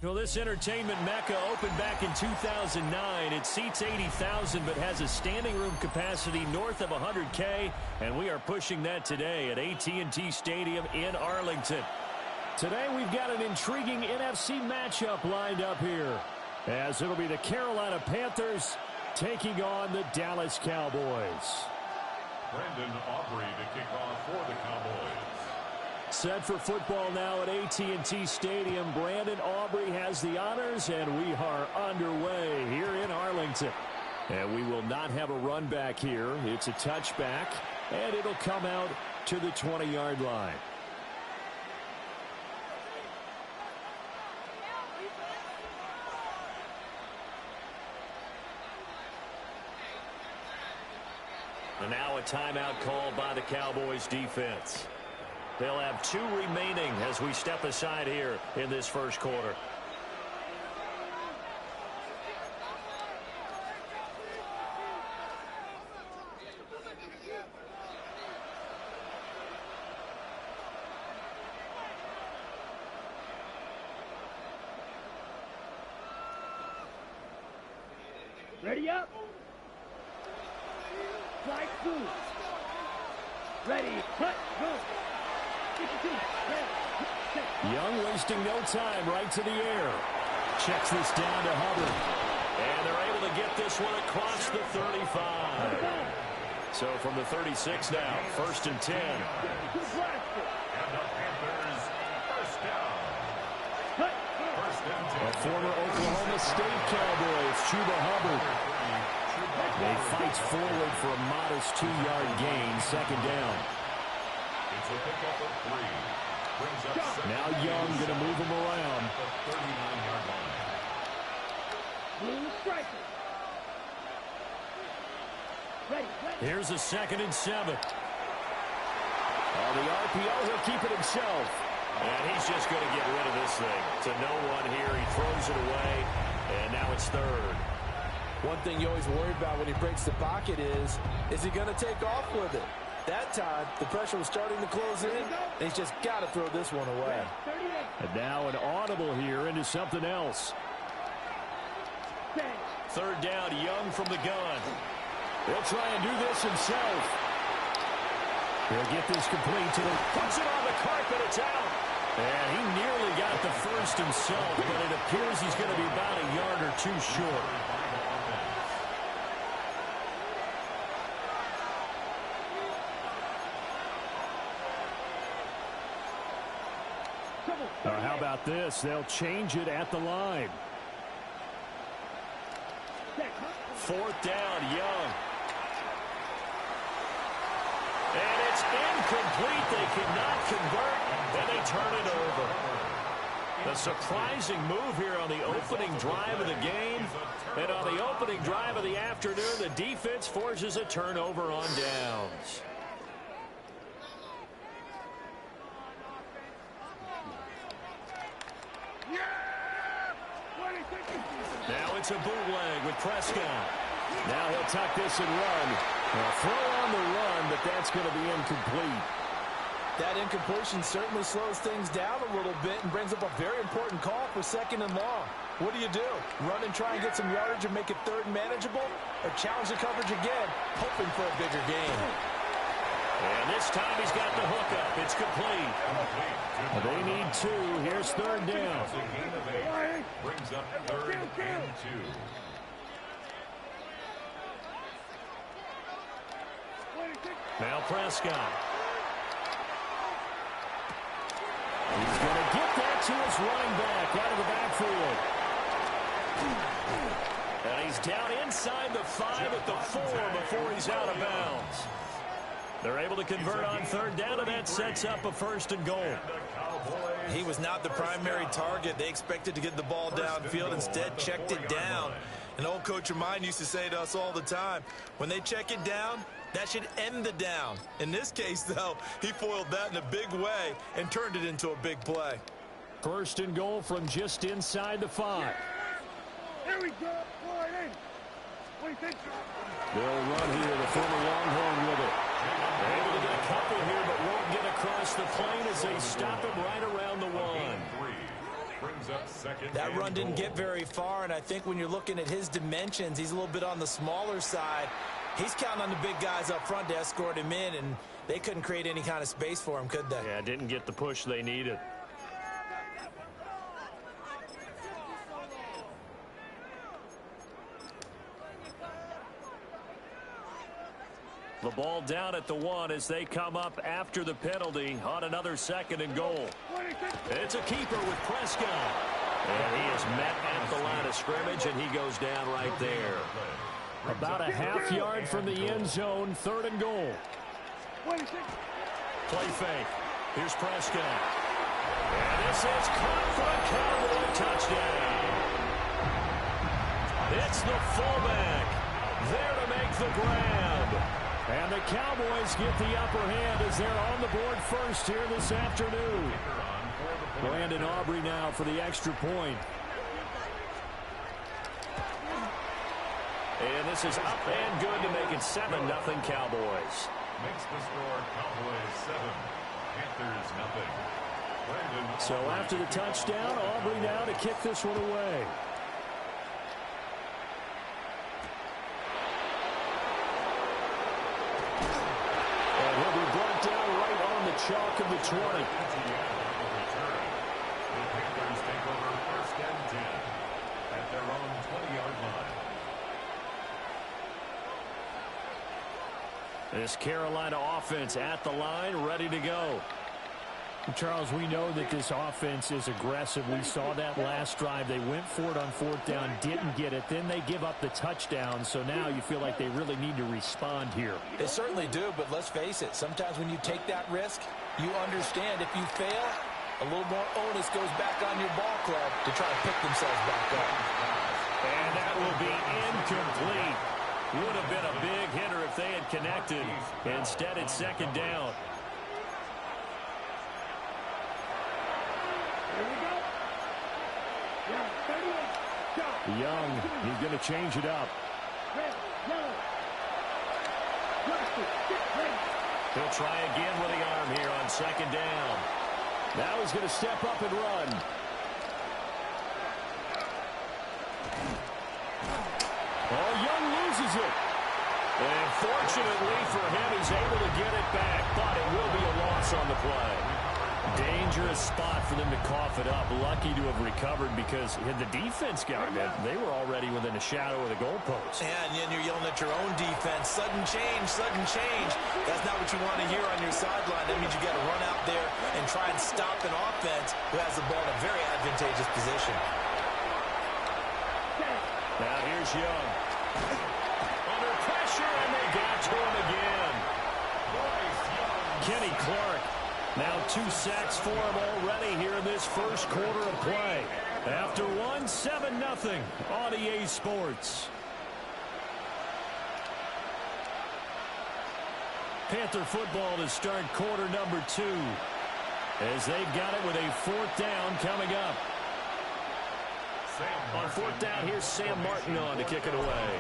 Well, this entertainment mecca opened back in 2009. It seats 80,000 but has a standing room capacity north of 100K, and we are pushing that today at AT&T Stadium in Arlington. Today we've got an intriguing NFC matchup lined up here, as it'll be the Carolina Panthers taking on the Dallas Cowboys. Brandon Aubrey to kick off for the Cowboys. Set for football now at AT&T Stadium. Brandon Aubrey has the honors, and we are underway here in Arlington. And we will not have a run back here. It's a touchback, and it'll come out to the 20-yard line. And now a timeout called by the Cowboys defense. They'll have 2 remaining as we step aside here in this first quarter. Ready up. Fly through. Ready, cut, go. Young wasting no time, right to the air. Checks this down to Hubbard. And they're able to get this one across the 35. So from the 36 now, 1st and 10. And the Panthers first down. First and 10. A former Oklahoma State Cowboy, it's Chuba Hubbard. He fights forward for a modest 2-yard gain, 2nd down. It's a pickup of 3. Brings up Now Young going to move him around. the 39-yard line. Here's a 2nd and 7. On the RPO, he'll keep it himself. And he's just going to get rid of this thing. To no one here. He throws it away. And now it's 3rd. One thing you always worry about when he breaks the pocket is he going to take off with it? That time, the pressure was starting to close in, and he's just got to throw this one away. And now an audible here into something else. 3rd down, Young from the gun. He'll try and do this himself. He'll get this complete to the... Puts it on the carpet, it's out. And he nearly got the first himself, but it appears he's going to be about a yard or 2 short. How about this? They'll change it at the line. 4th down, Young. And it's incomplete. They cannot convert, and they turn it over. A surprising move here on the opening drive of the game. And on the opening drive of the afternoon, the defense forces a turnover on downs. Now it's a bootleg with Prescott. Now he'll tuck this and run. A throw on the run, but that's going to be incomplete. That incompletion certainly slows things down a little bit and brings up a very important call for 2nd and long. What do? Run and try and get some yardage and make it 3rd and manageable? Or challenge the coverage again, hoping for a bigger gain? And this time he's got the hookup. It's complete. They need 2. Here's 3rd down. Brings up 3rd and 2. Now Prescott. He's going to get that to his running back out of the backfield. And he's down inside the 5 at the 4 before he's out of bounds. They're able to convert on 3rd down, and that sets up a 1st and goal. He was not the primary target. They expected to get the ball downfield, instead checked it down. An old coach of mine used to say to us all the time, when they check it down, that should end the down. In this case, though, he foiled that in a big way and turned it into a big play. 1st and goal from just inside the 5. There we go. What do you think? They'll run here, the former Longhorn with it. They're able to get a couple here, but won't get across the plane as they stop him right around the 1. brings up second. That run didn't get very far, and I think when you're looking at his dimensions, he's a little bit on the smaller side. He's counting on the big guys up front to escort him in, and they couldn't create any kind of space for him, could they? Yeah, didn't get the push they needed. The ball down at the 1 as they come up after the penalty on another 2nd and goal. It's a keeper with Prescott. And he is met at the line of scrimmage, and he goes down right there. About a half yard from the end zone, 3rd and goal. Play fake. Here's Prescott. And this is caught for a Cowboy touchdown. It's the fullback there to make the grab. And the Cowboys get the upper hand as they're on the board first here this afternoon. Brandon Aubrey now for the extra point. And this is up and good to make it 7-0 Cowboys. Makes the score Cowboys 7, Panthers 0. So after the touchdown, Aubrey now to kick this one away. And he'll be brought down right on the chalk of the 20. The Panthers take over 1st and 10 at their own 20-yard line. This Carolina offense at the line, ready to go. Charles, we know that this offense is aggressive. We saw that last drive. They went for it on 4th down, didn't get it. Then they give up the touchdown. So now you feel like they really need to respond here. They certainly do, but let's face it. Sometimes when you take that risk, you understand if you fail, a little more onus goes back on your ball club to try to pick themselves back up. And that will be incomplete. Would have been a big hitter if they had connected. Instead, it's 2nd down. Young, he's going to change it up. He'll try again with the arm here on 2nd down. Now he's going to step up and run. Oh, Young loses it. And fortunately for him, he's able to get it back, but it will be a loss on the play. Dangerous spot for them to cough it up. Lucky to have recovered because the defense got it. They were already within a shadow of the goalpost. And you're yelling at your own defense. Sudden change, sudden change. That's not what you want to hear on your sideline. That means you got to run out there and try and stop an offense who has the ball in a very advantageous position. Now here's Young. Under pressure, and they got to him again. Kenny Clark. Now 2 sacks for him already here in this first quarter of play. After 1, 7-0 on EA Sports. Panther football to start quarter number 2. As they've got it with a 4th down coming up. On 4th down, here's Sam Martin on to kick it away.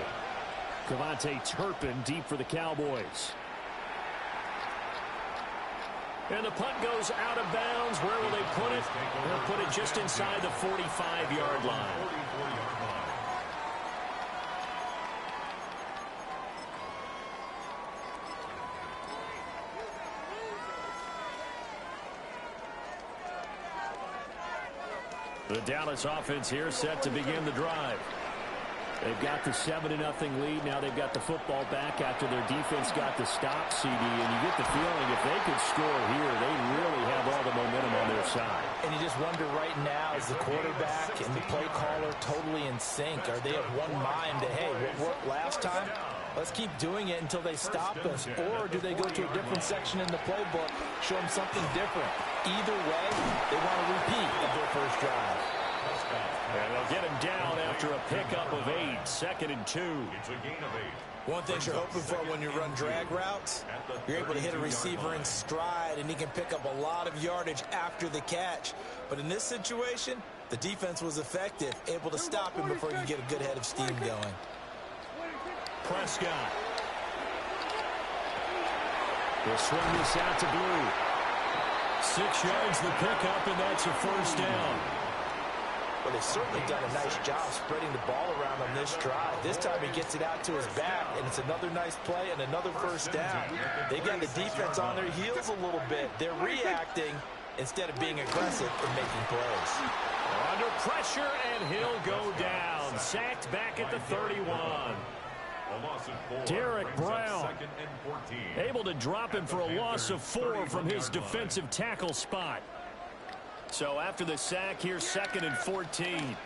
Cavante Turpin deep for the Cowboys. And the punt goes out of bounds. Where will they put it? They'll put it just inside the 45-yard line. The Dallas offense here set to begin the drive. They've got the 7-0 lead. Now they've got the football back after their defense got the stop, CD. And you get the feeling if they could score here, they really have all the momentum on their side. And you just wonder right now, is the quarterback and the play caller totally in sync? Are they of one mind that, hey, what worked last time? Let's keep doing it until they stop us. Or do they go to a different section in the playbook, show them something different? Either way, they want a repeat of their first drive. And they'll get him down after a pickup of 8, 2nd and 2. It's a gain of 8. One thing you're hoping for when you run drag routes, you're able to hit a receiver in stride, and he can pick up a lot of yardage after the catch. But in this situation, the defense was effective, able to stop him before you get a good head of steam going. Prescott. We'll swing this out to Blue. 6 yards the pickup, and that's a 1st down. But they've certainly done a nice job spreading the ball around on this drive. This time he gets it out to his back, and it's another nice play and another first down. They got the defense on their heels a little bit. They're reacting instead of being aggressive and making plays. Under pressure, and he'll go down. Sacked back at the 31. Derek Brown able to drop him for a loss of 4 from his defensive tackle spot. So after the sack, here's 2nd and 14.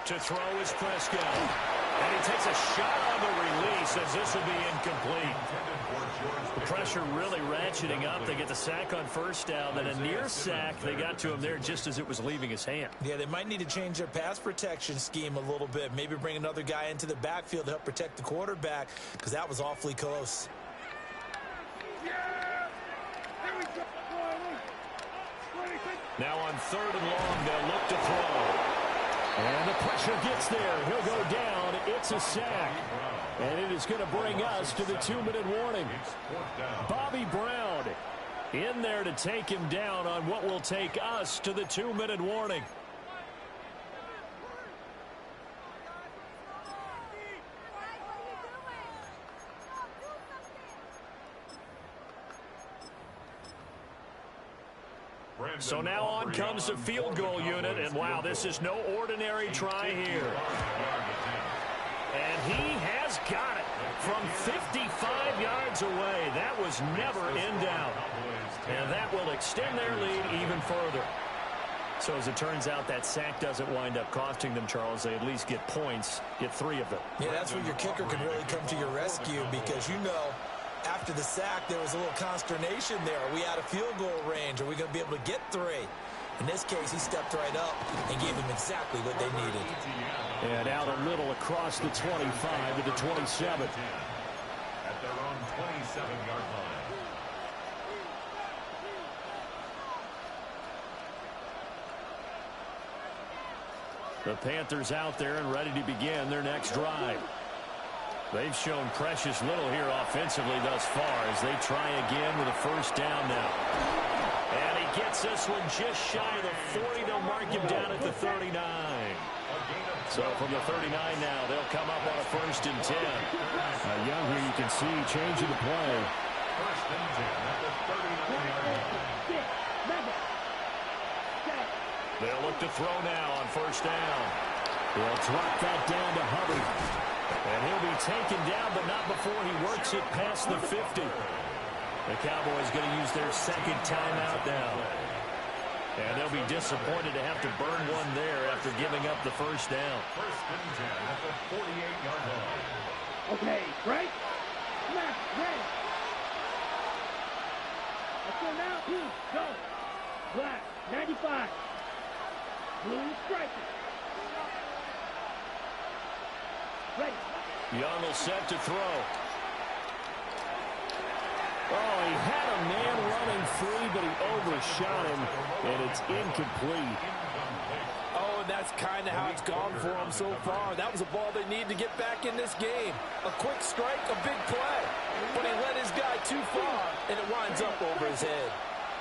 To throw is Prescott. And he takes a shot on the release as this will be incomplete. The pressure really ratcheting up. They get the sack on first down. Then a near sack. They got to him there just as it was leaving his hand. Yeah, they might need to change their pass protection scheme a little bit. Maybe bring another guy into the backfield to help protect the quarterback, because that was awfully close. Now on 3rd and long, they'll look to throw. And the pressure gets there. He'll go down. It's a sack. And it is going to bring us to the 2-minute warning. Bobby Brown in there to take him down on what will take us to the 2-minute warning. So now on comes the field goal unit, and wow, this is no ordinary try here. And he has got it from 55 yards away. That was never in doubt. And that will extend their lead even further. So as it turns out, that sack doesn't wind up costing them, Charles. They at least get points, get 3 of them. Yeah, that's where your kicker can really come to your rescue, because you know, after the sack, there was a little consternation there. Are we out of field goal range? Are we going to be able to get 3? In this case, he stepped right up and gave them exactly what they needed. And out a little across the 25 to the 27. At their own 27-yard line. The Panthers out there and ready to begin their next drive. They've shown precious little here offensively thus far as they try again with a first down now. And he gets this one just shy of the 40. They'll mark him down at the 39. So from the 39 now, they'll come up on a 1st and 10. Young here, you can see changing the play. 1st and 10 at the 39-yard line. They'll look to throw now on 1st down. They'll drop that down to Hubbard. And he'll be taken down, but not before he works it past the 50. The Cowboys going to use their 2nd timeout now. And they'll be disappointed to have to burn one there after giving up the 1st down. 1st and 10 at the 48-yard line. Okay, right? Left, right. Let's go now. 2, go. Black, 95. Blue, striker. Ready. Young will set to throw. Oh, he had a man running free, but he overshot him, and it's incomplete. Oh, and that's kind of how it's gone for him so far. That was a ball they need to get back in this game. A quick strike, a big play. But he led his guy too far, and it winds up over his head.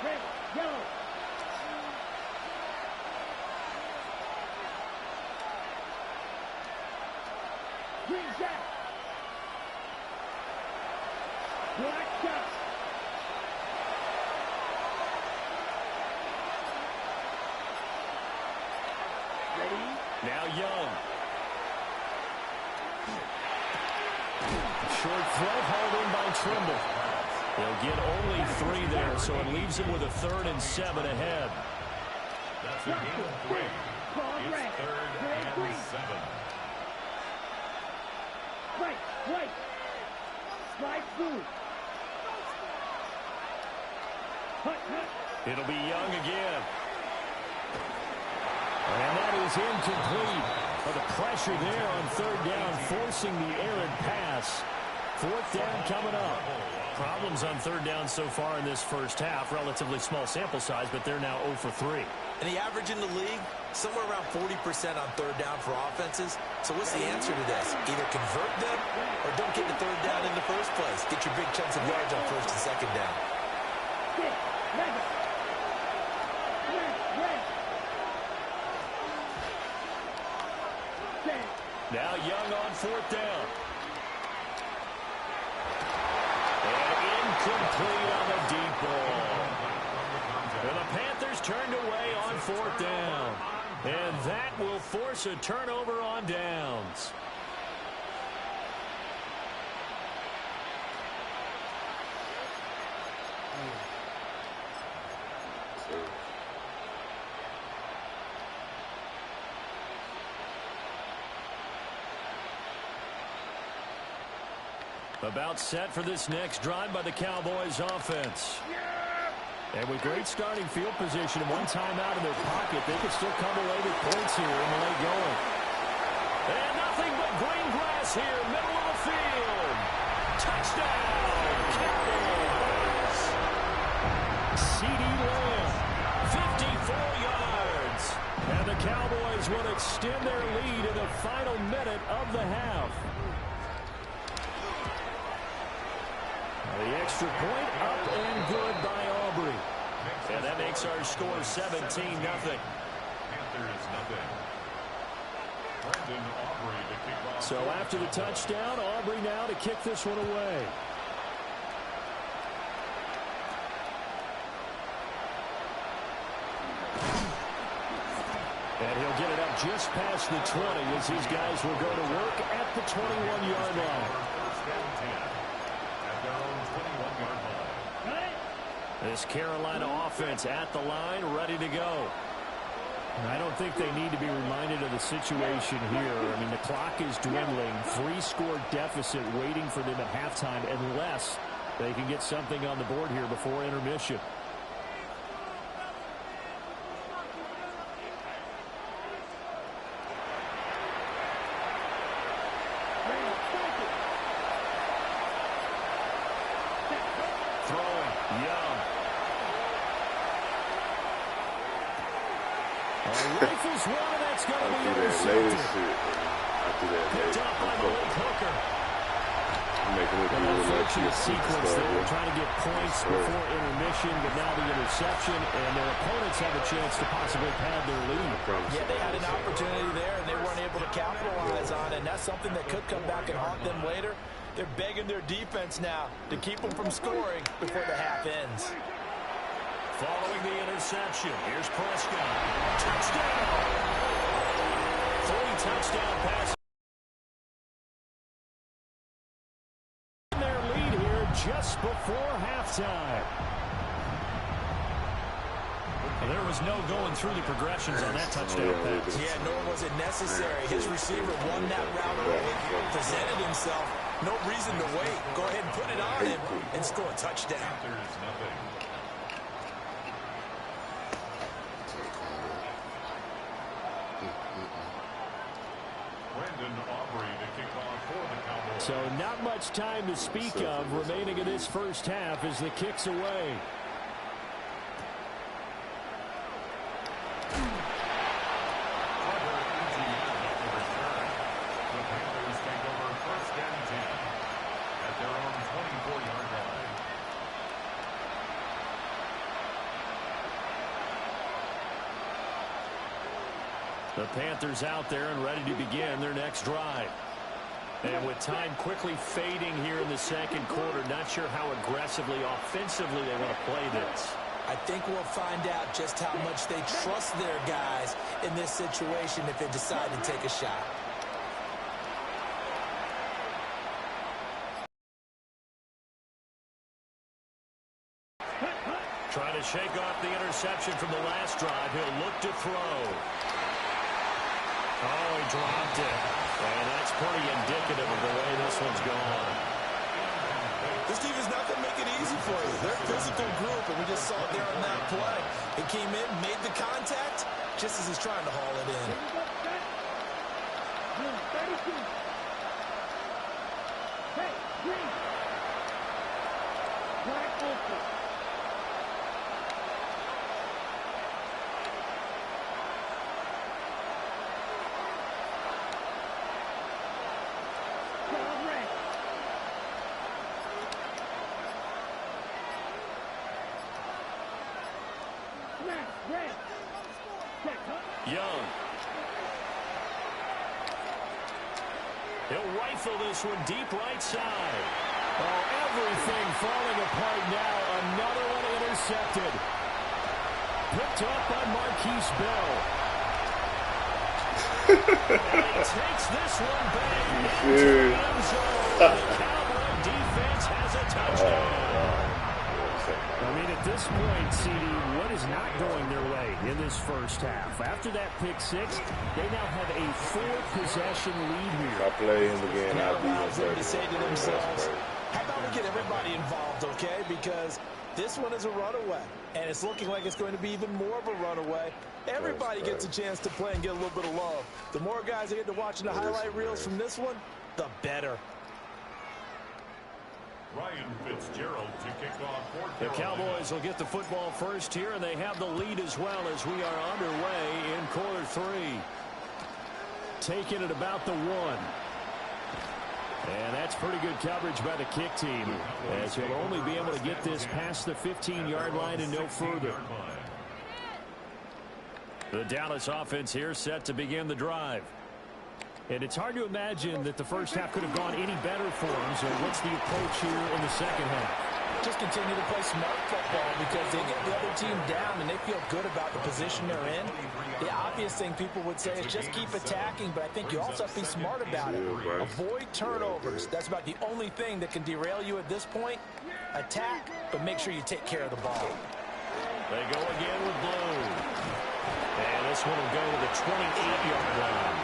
Red, yellow. Green jack. Black jack. Ready? Now Young. Short throw hauled in by Trimble. They'll get only 3 there, so it leaves him with a 3rd and 7 ahead. That's a gain of 3. It's 3rd and 7. Right. Slide through. Hut. It'll be Young again. And that is incomplete. But the pressure there on 3rd down, forcing the errant pass. 4th down coming up. Problems on 3rd down so far in this first half. Relatively small sample size, but they're now 0 for 3. And the average in the league, somewhere around 40% on 3rd down for offenses. So what's the answer to this? Either convert them or don't get the 3rd down in the first place. Get your big chunks of yards on 1st and 2nd down. Now Young on 4th down. And incomplete on the deep ball. And the Panthers turned away on 4th down. And that will force a turnover on downs. About set for this next drive by the Cowboys offense. And with great starting field position and one timeout in their pocket, they could still come away with points here in the late going. And nothing but green grass here, middle of the field. Touchdown, Cowboys. CeeDee Lamb, 54 yards. And the Cowboys will extend their lead in the final minute of the half. The extra point up and good by Aubrey. And that makes our score 17-0. Panthers nothing. Brandon Aubrey to kick off. So after the touchdown, Aubrey now to kick this one away. And he'll get it up just past the 20 as these guys will go to work at the 21-yard line. First and 10 at their own 21-yard line. This Carolina offense at the line, ready to go. I don't think they need to be reminded of the situation here. I mean, the clock is dwindling. 3-score deficit waiting for them at halftime unless they can get something on the board here before intermission. Rifles one, and that's going to be intercepted. Picked up by Malik Hooker. An unfortunate sequence there. They're trying to get points before intermission, but now the interception, and their opponents have a chance to possibly pad their lead. Yeah, they had an opportunity there, and they weren't able to capitalize on it, and that's something that could come back and haunt them later. They're begging their defense now to keep them from scoring before the half ends. Following the interception, here's Prescott. Touchdown! 3 touchdown passes. Their lead here just before halftime. There was no going through the progressions on that touchdown pass. Yeah, nor was it necessary. His receiver won that route early, presented himself. No reason to wait. Go ahead and put it on him and score a touchdown. Panthers nothing. So not much time to speak of remaining in this first half as the kick's away. The Panthers take over first and 10 at their own 24-yard line. The Panthers out there and ready to begin their next drive. And with time quickly fading here in the second quarter, not sure how aggressively, offensively they want to play this. I think we'll find out just how much they trust their guys in this situation if they decide to take a shot. Trying to shake off the interception from the last drive. He'll look to throw. Oh, he dropped it. And that's pretty indicative of the way this one's gone. This team is not going to make it easy for you. They're a physical group, and we just saw it there on that play. He came in, made the contact, just as he's trying to haul it in. Hey, green. Black open. Young. He'll rifle this one deep right side. Oh, everything falling apart now. Another one intercepted. Picked up by Marquise Bell. And he takes this one back into the end zone. The Cowboy defense has a touchdown. I mean, at this point, CD, what is not going their way in this first half? After that pick six, they now have a 4-possession lead here. If I play him again, That I'll be allows them to in say to themselves, how about we get everybody involved, okay? Because this one is a runaway, and it's looking like it's going to be even more of a runaway. Everybody gets a chance to play and get a little bit of love. The more guys that get to watching the highlight reels from this one, the better. Ryan Fitzgerald to kick off for The Cowboys will get the football first here, and they have the lead as well as we are underway in quarter 3. Taking it about the 1. And that's pretty good coverage by the kick team, as he'll only be able to get this past the 15-yard line and no further. The Dallas offense here set to begin the drive. And it's hard to imagine that the first half could have gone any better for them. So what's the approach here in the second half? Just continue to play smart football because they get the other team down and they feel good about the position they're in. The obvious thing people would say is just keep attacking, but I think you also have to be smart about it. Avoid turnovers. That's about the only thing that can derail you at this point. Attack, but make sure you take care of the ball. They go again with Blue. And this one will go to the 28-yard line.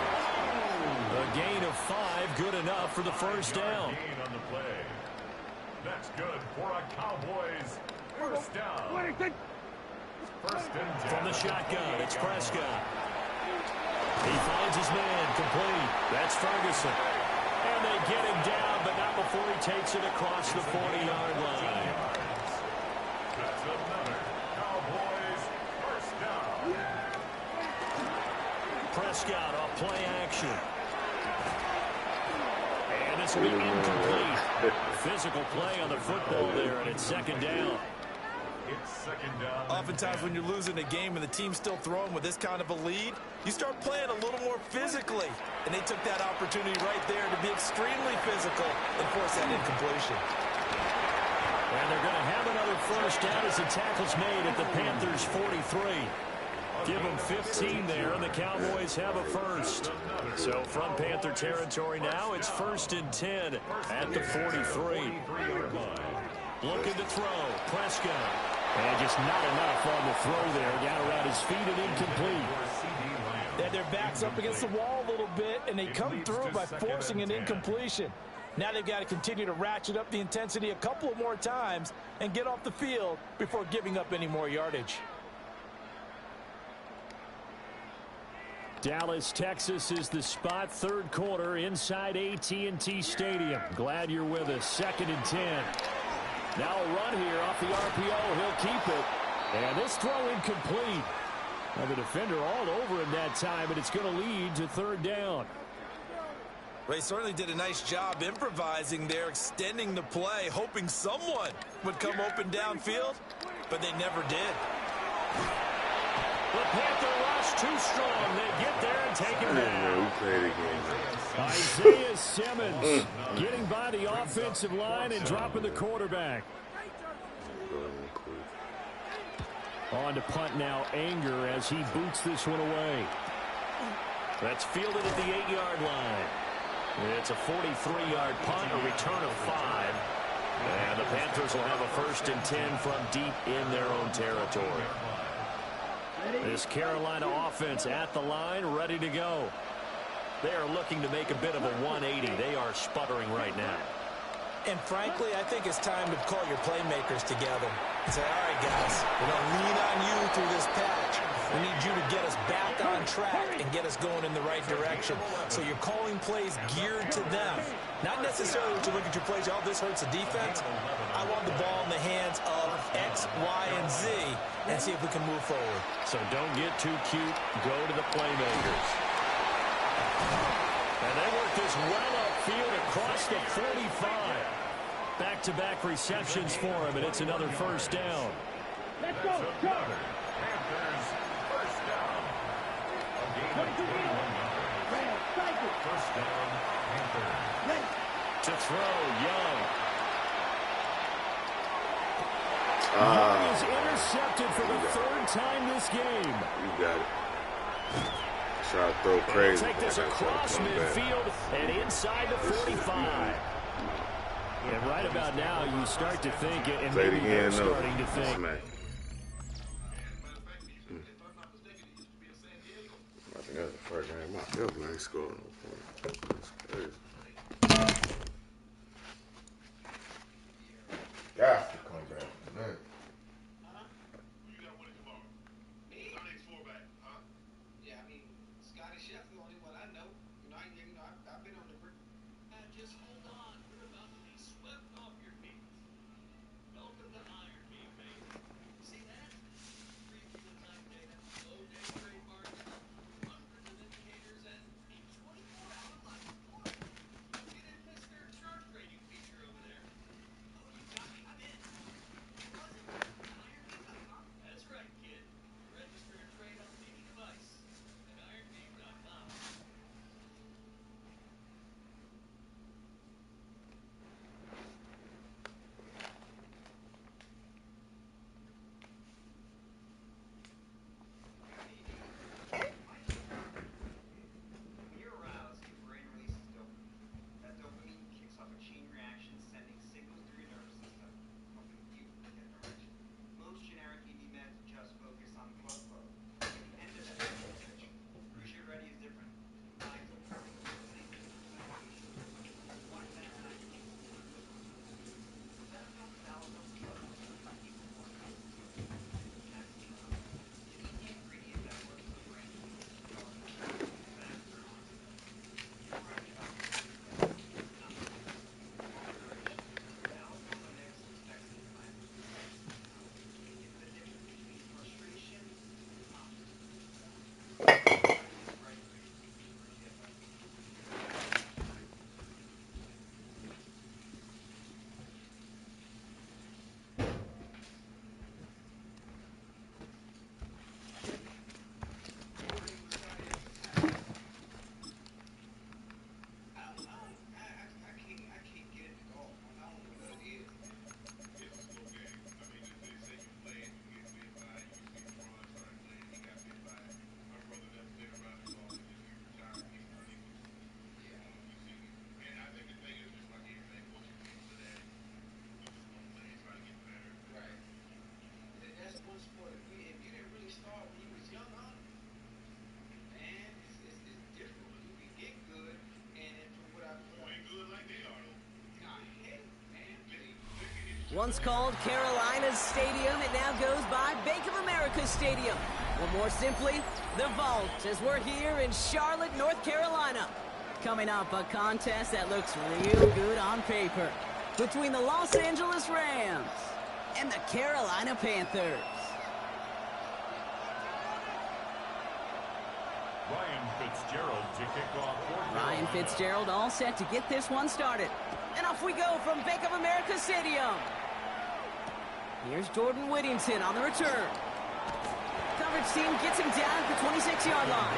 A gain of 5, good enough for the first down. gain on the play. That's good for a Cowboys first down. First and 10. From the shotgun, it's Prescott. He finds his man, complete. That's Ferguson. And they get him down, but not before he takes it across the 40-yard line. That's another Cowboys first down. Prescott off play action. And this will be incomplete. Physical play on the football there, and it's second down. It's second down. Oftentimes when you're losing a game and the team's still throwing with this kind of a lead, you start playing a little more physically. And they took that opportunity right there to be extremely physical and force that incompletion. And they're going to have another first down as the tackle's made at the Panthers' 43. Give them 15 there, and the Cowboys have a first. So from Panther territory now, it's 1st and 10 at the 43. Looking to throw. Prescott. And just not enough on the throw there. Got around his feet and incomplete. They had their backs up against the wall a little bit, and they come through by forcing an incompletion. Now they've got to continue to ratchet up the intensity a couple of more times and get off the field before giving up any more yardage. Dallas, Texas is the spot. Third quarter inside AT&T Stadium. Glad you're with us. 2nd and 10. Now a run here off the RPO. He'll keep it. And this throw incomplete. Now the defender all over him that time, but it's going to lead to 3rd down. Ray certainly did a nice job improvising there, extending the play, hoping someone would come open downfield, but they never did. The Panther rush too strong. They get there and take it down. Isaiah Simmons getting by the offensive line and dropping the quarterback. On to punt now, Anger as he boots this one away. That's fielded at the 8-yard line. It's a 43-yard punt, a return of 5. And the Panthers will have a 1st and 10 from deep in their own territory. This Carolina offense at the line, ready to go. They are looking to make a bit of a 180. They are sputtering right now. And frankly, I think it's time to call your playmakers together and say, all right, guys, we're going to lean on you through this patch. We need you to get us back on track and get us going in the right direction. So you're calling plays geared to them. Not necessarily that you look at your plays, oh, this hurts the defense. I want the ball in the hands of X, Y, and Z and see if we can move forward. So don't get too cute. Go to the playmakers. And they work this well upfield across the 45. Back-to-back receptions for him, and it's another 1st down. Let's go. Go. Panthers first down. A gain of 21 yards. First down, Panthers. throw, Young. Young is intercepted for the third time this game. You got it. Try to throw crazy. Take this across midfield and inside the 45. And right about now, you start to think, and maybe you're starting to think. I think that's the first game I feel like he scored no point. That's crazy. Got to come back tonight. Once called Carolina's Stadium, it now goes by Bank of America Stadium. Or more simply, the Vault, as we're here in Charlotte, North Carolina. Coming up, a contest that looks real good on paper between the Los Angeles Rams and the Carolina Panthers. Ryan Fitzgerald all set to get this one started. And off we go from Bank of America Stadium. Here's Jordan Whittington on the return. Coverage team gets him down at the 26-yard line.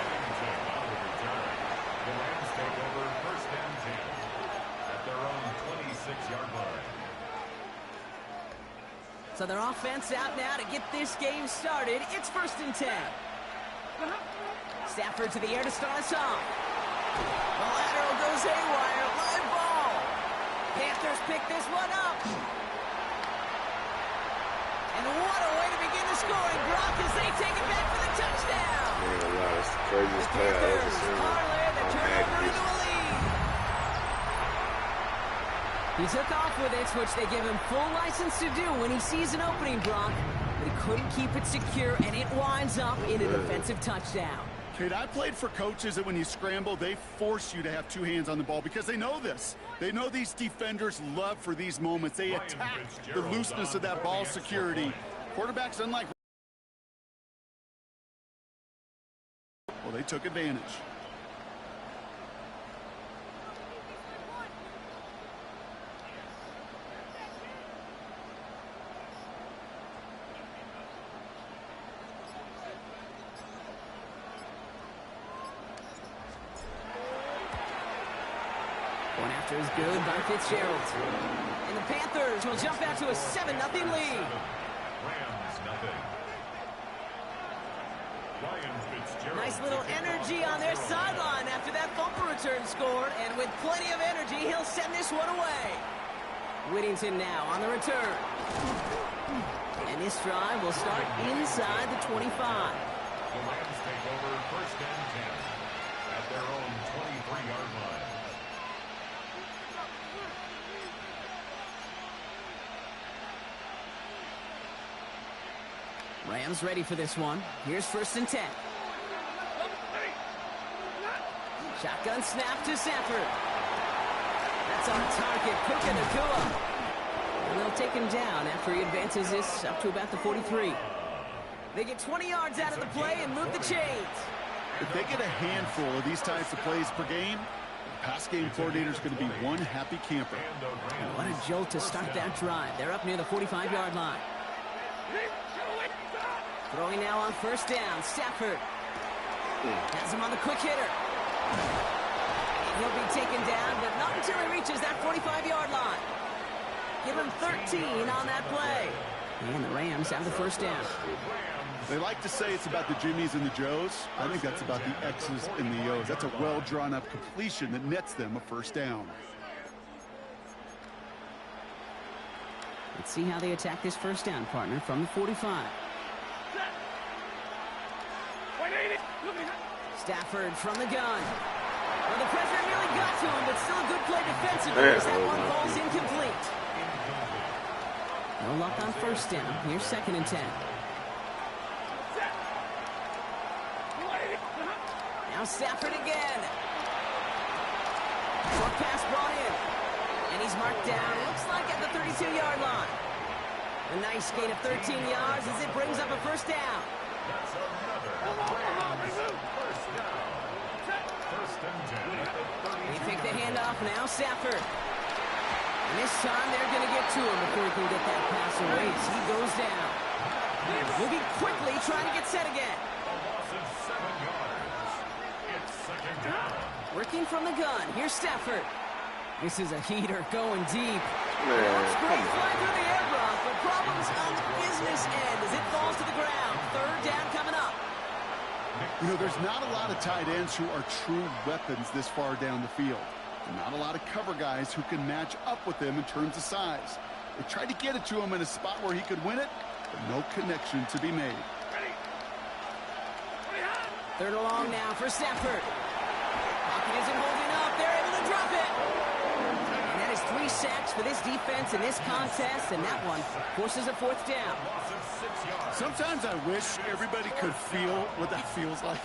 The Rams take over first down 10 at their own 26-yard line. So their offense out now to get this game started. It's 1st and 10. Stafford to the air to start us off. The lateral goes haywire. Live ball. Panthers pick this one up. And what a way to begin the scoring, Brock, as they take it back for the touchdown. Man, that's the craziest play I've ever seen. The turnover into a lead. He took off with it, which they give him full license to do when he sees an opening, Brock. But he couldn't keep it secure, and it winds up in a defensive touchdown. Kid, I played for coaches that when you scramble, they force you to have two hands on the ball because they know this. They know these defenders love for these moments. They attack the looseness of that ball security. Quarterbacks, unlike... Well, they took advantage. Going after is good by Fitzgerald. And the Panthers will jump out to a 7-0 lead. Rams nothing. Nice little energy on their sideline after that bumper return scored. And with plenty of energy, he'll send this one away. Whittington now on the return. And this drive will start inside the 25. The Rams take over first and 10 at their own 23-yard line. Rams ready for this one. Here's first and 10. Shotgun snap to Sanford. That's on target. Puka Nacua. And they'll take him down after he advances this up to about the 43. They get 20 yards out of the play and move the chains. If they get a handful of these types of plays per game, the pass game coordinator is going to be one happy camper. And what a jolt to start that drive. They're up near the 45-yard line. Throwing now on first down. Stafford has him on the quick hitter. And he'll be taken down, but not until he reaches that 45-yard line. Give him 13 on that play. And the Rams have the first down. They like to say it's about the Jimmies and the Joes. I think that's about the X's and the O's. That's a well-drawn-up completion that nets them a first down. Let's see how they attack this first down, partner, from the 45. Stafford from the gun. Well, the pressure nearly got to him, but still a good play defensively as that one ball's incomplete. No luck on first down. Here's second and 10. Now Stafford again. Short pass brought in. And he's marked down, looks like at the 32-yard line. A nice gain of 13 yards as it brings up a first down. That's another Rams first down. First and 10 at the 33. They take the handoff now, Stafford. And this time they're going to get to him before he can get that pass away as he goes down. Moving quickly, trying to get set again. A loss of 7 yards. It's second down. Working from the gun. Here's Stafford. This is a heater going deep. Man, Looks great flying through the air, Brock, but problems on the business end as it falls to the ground. Third down coming up. You know, there's not a lot of tight ends who are true weapons this far down the field. And not a lot of cover guys who can match up with them in terms of size. They tried to get it to him in a spot where he could win it, but no connection to be made. Third and long now for Stafford. Pocket isn't holding up. They're able to drop it. And that is 3 sacks for this defense in this contest, and that one forces a fourth down. Loss of 6 yards. Sometimes I wish everybody could feel what that feels like.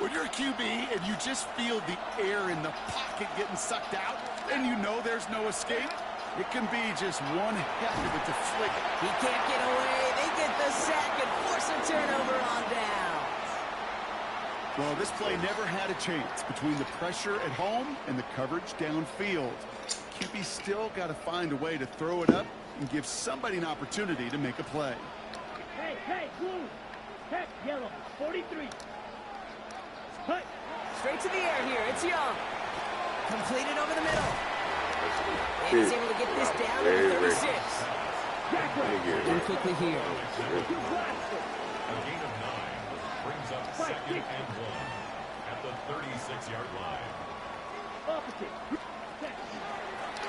When you're a QB and you just feel the air in the pocket getting sucked out and you know there's no escape, it can be just one heck of a flick. He can't get away. They get the sack and force a turnover on down. Well, this play never had a chance between the pressure at home and the coverage downfield. QB still got to find a way to throw it up and give somebody an opportunity to make a play. Hey, blue. Heck, yellow. 43. Hut. Straight to the air here. It's Young. Completed over the middle. And he's able to get this down to the 36. In quickly here. A gain of 9 brings up second and 1 at the 36-yard line. Opposite.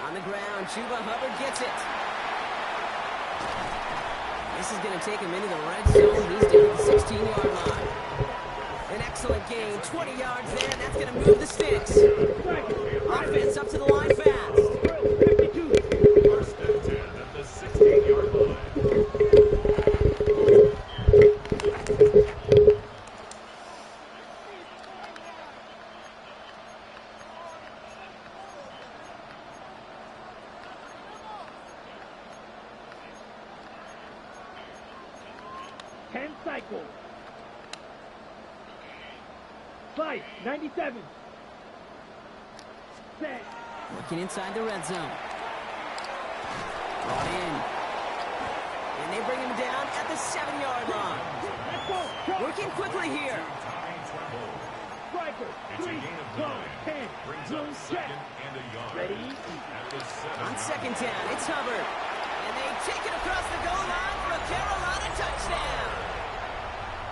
On the ground, Chuba Hubbard gets it. This is going to take him into the red zone. He's down to the 16-yard line. An excellent gain, 20 yards there, and that's going to move the sticks. Offense up to the line fast. First and 10 at the 16-yard line. Cycle. 5, 97. Set. Working inside the red zone. Brought in. And they bring him down at the 7-yard line. Working quickly here. Right. It's a gain of 9. Brings up second and a yard. Ready? At the 7. On second down, it's Hubbard. And they take it across the goal line for a Carolina touchdown.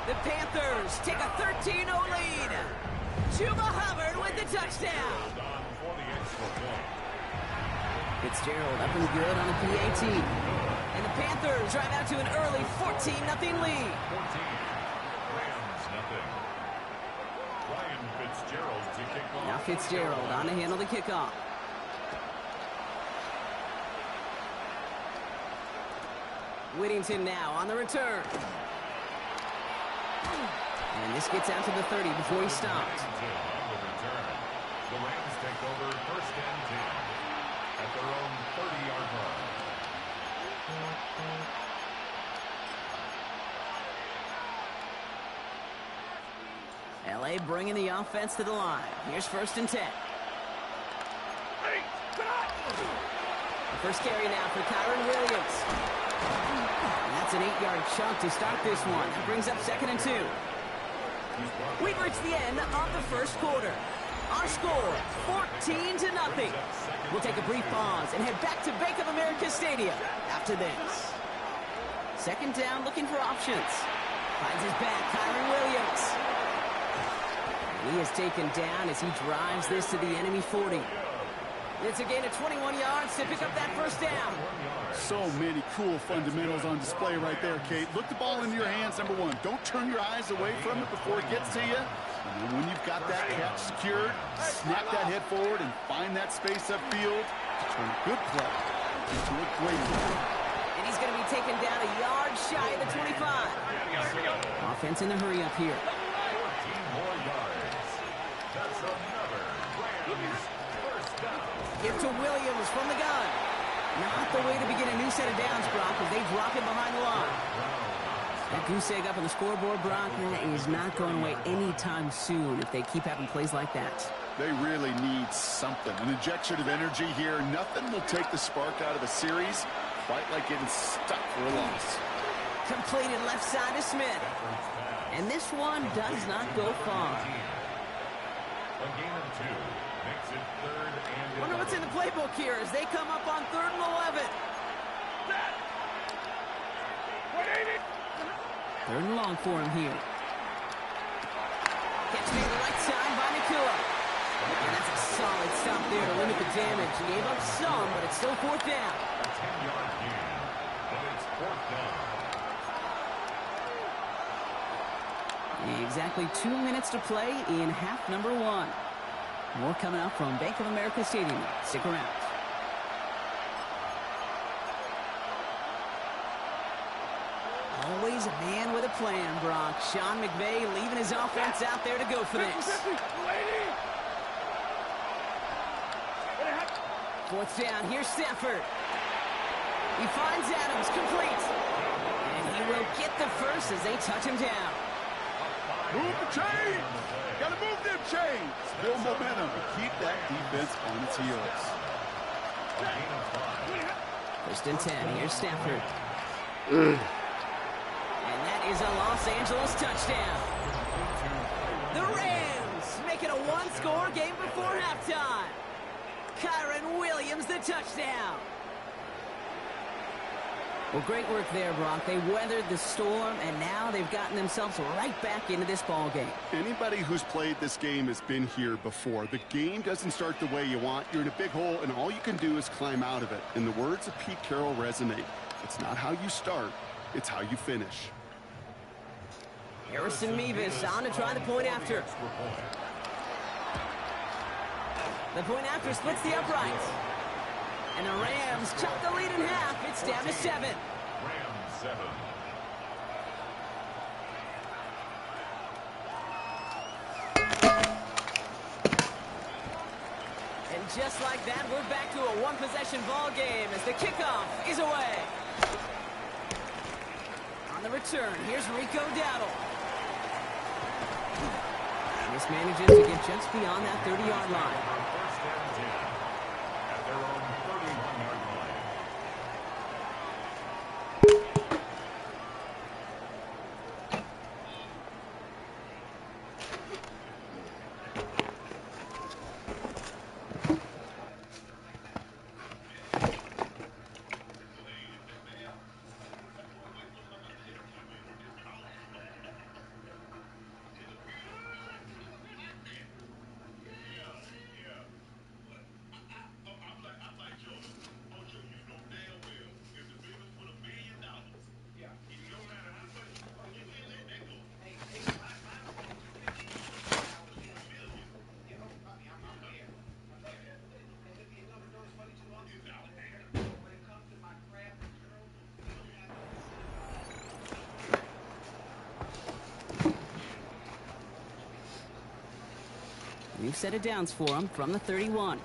The Panthers take a 13-0 lead. Chuba Hubbard with the touchdown. On for the extra point. Fitzgerald up and good on the PAT. And the Panthers drive out to an early 14-0 lead. 14. Rams nothing. Ryan Fitzgerald to kick off. Now Fitzgerald on to handle the kickoff. Whittington now on the return. And this gets out to the 30 before he stops. On the return. The Rams take over first and 10 at their own 30-yard line. LA bringing the offense to the line. Here's first and 10. The first carry now for Kyron Williams. And that's an 8-yard chunk to start this one. That brings up second and 2. We've reached the end of the first quarter. Our score, 14-0. We'll take a brief pause and head back to Bank of America Stadium after this. Second down, looking for options. Finds his back, Kyron Williams. He is taken down as he drives this to the enemy 40. It's a gain of 21 yards to pick up that first down. So many cool fundamentals on display right there, Kate. Look the ball into your hands, number one. Don't turn your eyes away from it before it gets to you. And then when you've got that catch secured, snap that head forward and find that space upfield to turn a good play into a great one. And he's going to be taken down a yard shy of the 25. Offense in the hurry up here. 14 more yards. That's another Rams first down. Give to Williams from the gun. Not the way to begin a new set of downs, Brock, as they drop it behind the line. That goose egg up on the scoreboard, Brock, that is not going away anytime soon if they keep having plays like that. They really need something. An injection of energy here. Nothing will take the spark out of a series quite like getting stuck for a loss. Completed left side to Smith. And this one does not go far. A gain of 2 makes it third and Wonder what's in the playbook here as they come up on 3rd and 11. 3rd and long for him here. Catch me to the right side by Nakua. And that's a solid stop there to limit the damage. He gave up some, but it's still 4th down. a 10-yard gain, but it's 4th down. Exactly 2 minutes to play in half number 1. More coming up from Bank of America Stadium. Stick around. Always a man with a plan, Brock. Sean McVay leaving his offense out there to go for this. 4th down, here's Stafford. He finds Adams, complete. And he will get the first as they touch him down. Move the chains! Gotta move them chains! Build momentum and keep that defense on its heels. 1st and 10, here's Stafford. And that is a Los Angeles touchdown. The Rams make it a 1-score game before halftime. Kyron Williams, the touchdown. Well, great work there, Brock. They weathered the storm, and now they've gotten themselves right back into this ball game. Anybody who's played this game has been here before. The game doesn't start the way you want. You're in a big hole, and all you can do is climb out of it. And the words of Pete Carroll resonate. It's not how you start, it's how you finish. Harrison Mevis on to try the point after. The point after splits the uprights. And the Rams chop the lead in half. It's down to 7. Rams 7. And just like that, we're back to a one-possession ball game as the kickoff is away. On the return, here's Rico Dowdle. This manages to get just beyond that 30-yard line. First and 10 at their own 31-yard line. New set of downs for him from the 31.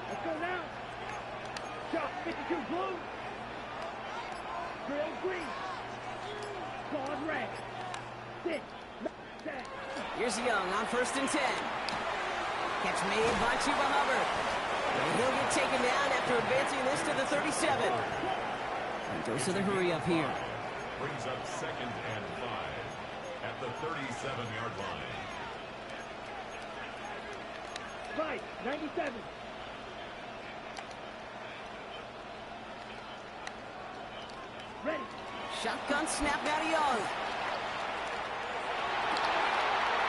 Let's go now. Shot 52 blue. Drill green. Guard red. 6. 10. Here's Young on 1st and 10. Catch made by Chuba Hubbard. And he'll get taken down after advancing this to the 37. And dose of the hurry up here. Brings up 2nd and 5 at the 37-yard line. Right, 97. Ready. Shotgun snap now to Young.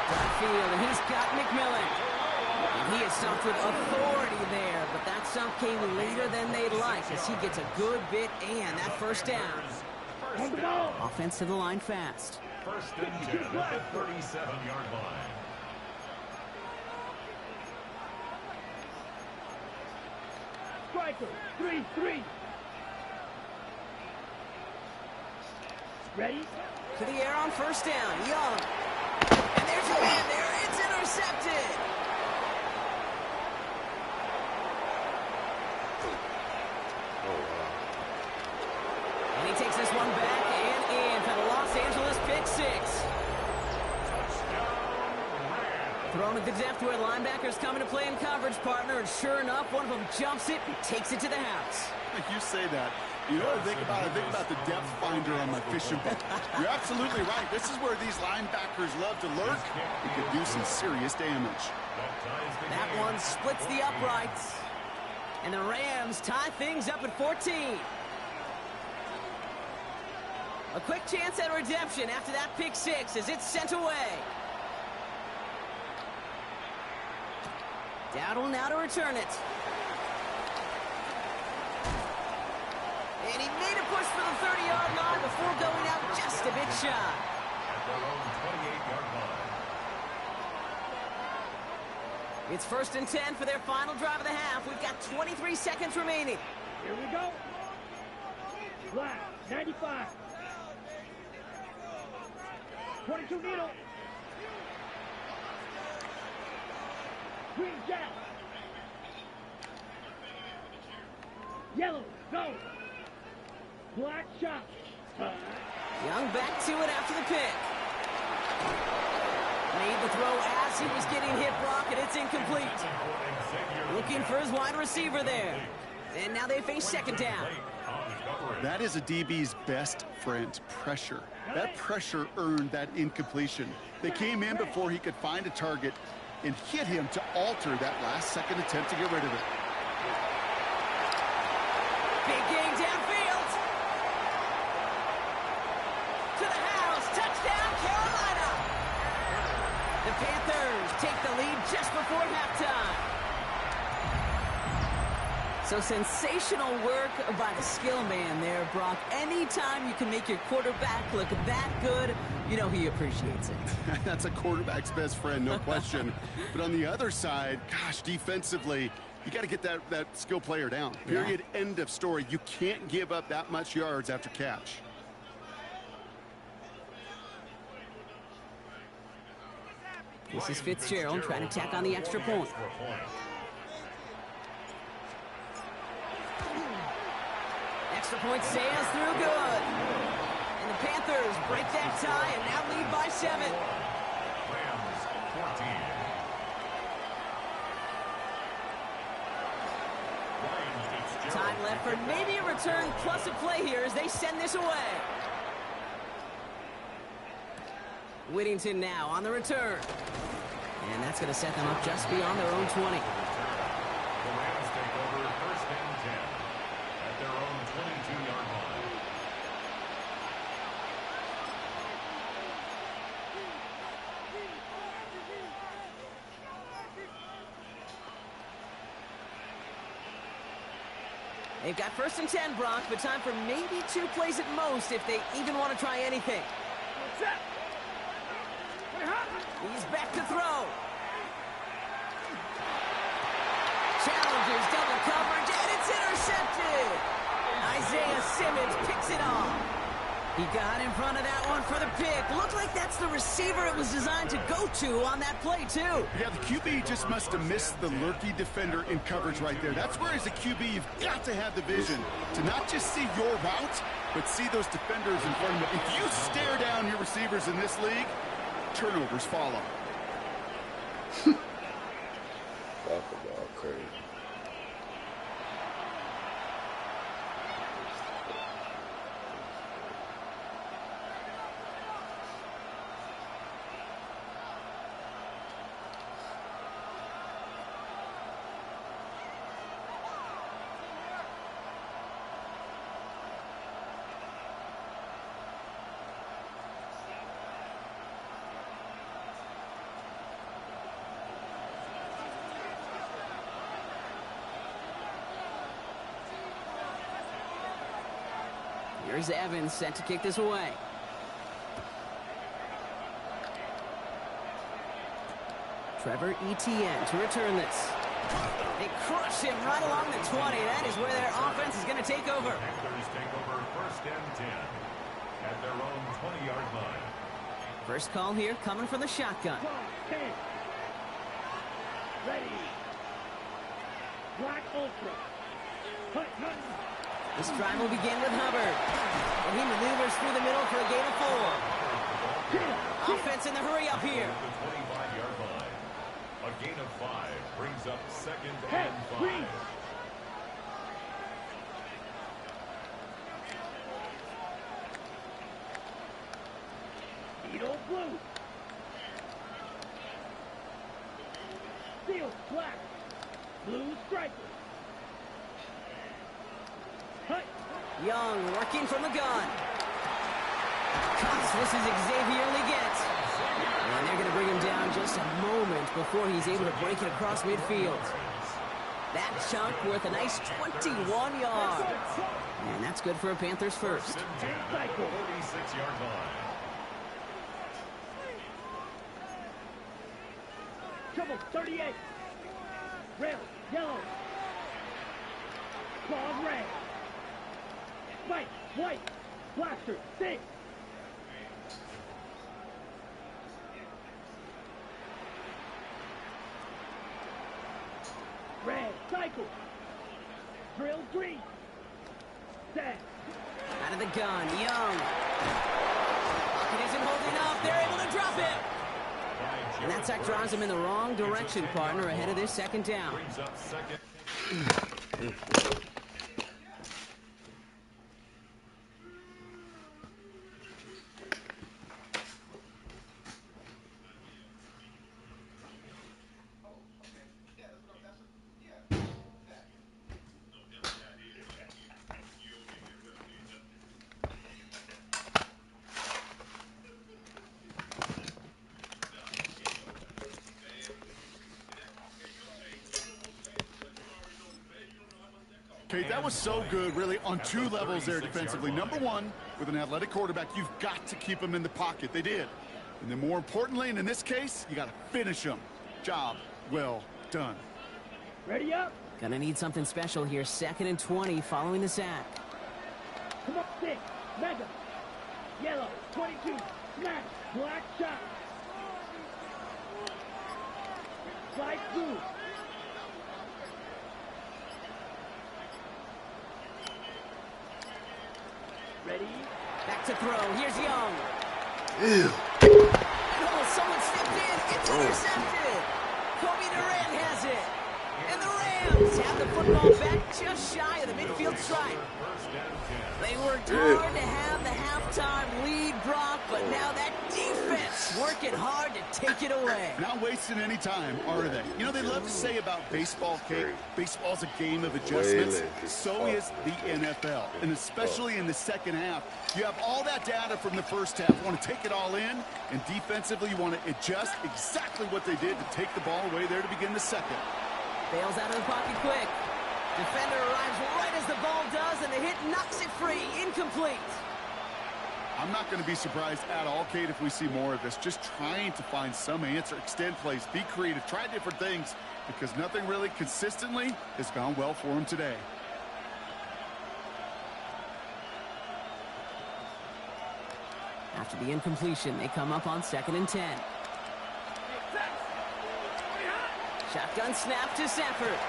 Downfield, and he's got McMillan. And he is stumped with authority there, but that stump came later than they'd like as he gets a good bit and that 1st down. Offense to the line fast. 1st and 10 at the 37-yard line. Striker, 3-3. Ready? To the air on 1st down. Young. And there's a man there. It's intercepted. And he takes this one back and in for the Los Angeles pick 6. Thrown at the depth where linebackers coming to play in coverage, partner, and sure enough, one of them jumps it and takes it to the house. You say that. You know what I think about? I think about the depth finder on my fishing boat. You're absolutely right. This is where these linebackers love to lurk. It could do some serious damage. That one splits the uprights. And the Rams tie things up at 14. A quick chance at redemption after that pick 6 as it's sent away. Dowdle now to return it. And he made a push for the 30-yard line before going out just a bit shy. At their own 28-yard line. It's 1st and 10 for their final drive of the half. We've got 23 seconds remaining. Here we go. Black, 95. 22 needle. Green jack. Yellow, go. Black shot. Young back to it after the pick. Made the throw as he was getting hit, Brock, and it's incomplete. Looking for his wide receiver there. And now they face 2nd down. That is a DB's best friend, pressure. That pressure earned that incompletion. They came in before he could find a target and hit him to alter that last-second attempt to get rid of it. Big gain downfield. To the house. Touchdown, Carolina. The Panthers take the lead just before halftime. So sensational work by the skill man there, Brock. Anytime you can make your quarterback look that good, you know he appreciates it. That's a quarterback's best friend, no question. But on the other side, gosh, defensively, you got to get that skill player down. Period. Yeah. End of story. You can't give up that much yards after catch. This is Fitzgerald trying to tack on the extra point. Extra point sails through good. And the Panthers break that tie and now lead by 7. Rams 14. Time left for maybe a return plus a play here as they send this away. Whittington now on the return. And that's going to set them up just beyond their own 20. The Rams take over 1st and 10 at their own 22-yard line. They've got 1st and 10, Brock, but time for maybe 2 plays at most if they even want to try anything. He's back to throw. Challengers double coverage, and it's intercepted. Isaiah Simmons picks it off. He got in front of that one for the pick. Looked like that's the receiver it was designed to go to on that play, too. Yeah, the QB just must have missed the lurky defender in coverage right there. That's where, as a QB, you've got to have the vision to not just see your route, but see those defenders in front of you. If you stare down your receivers in this league, turnovers follow. Soccer ball crazy. Here's Evans set to kick this away. Trevor Etienne to return this. They crush him right along the 20. That is where their offense is going to take over. Panthers take over 1st and 10 at their own 20-yard line. First call here coming from the shotgun. 10. Ready. Black Ultra. Hut. This drive will begin with Hubbard. And he maneuvers through the middle for a gain of 4. Offense in the hurry up here. The 25-yard line. A gain of 5 brings up 2nd and 5. Beetle blue. Steel black. Blue striker. Hut. Young working from the gun. Cuts, this is Xavier Leggett. And they're going to bring him down just a moment before he's able to break it across midfield. That chunk worth a nice 21 yards. And that's good for a Panthers first. 46-yard line. Trouble 38. Red, yellow. Claws red. Spike, white. Blaster, 6. Red, cycle. Drill green. Set. Out of the gun, Young. Pocket isn't holding up. They're able to drop it. And that sack draws him in the wrong direction, partner, ahead of this 2nd down. Brings up 2nd. Okay, that was so good, really, on 2 levels there defensively. Number 1, with an athletic quarterback, you've got to keep him in the pocket. They did. And then more importantly, and in this case, you got to finish him. Job well done. Ready up. Gonna need something special here. 2nd and 20 following the sack. Come on, 6. Mega. Yellow, 22. Smash. Black shot. Slide blue. Ready? Back to throw. Here's Young. Ew. Oh, someone stepped in. It's intercepted. Kobe Durant has it. And the Rams have the football back just shy of the midfield stripe. They worked hard to have the halftime lead, Brock, but now that defense working hard to take it away. Not wasting any time, are they? You know, they love to say about baseball, Kate, baseball's a game of adjustments. So is the NFL. And especially in the 2nd half, you have all that data from the 1st half. You want to take it all in, and defensively you want to adjust exactly what they did to take the ball away there to begin the 2nd. Bails out of the pocket quick. Defender arrives right as the ball does, and the hit knocks it free. Incomplete. I'm not going to be surprised at all, Kate, if we see more of this. Just trying to find some answer, extend plays, be creative, try different things, because nothing really consistently has gone well for him today. After the incompletion, they come up on 2nd and 10. Shotgun snap to Stafford.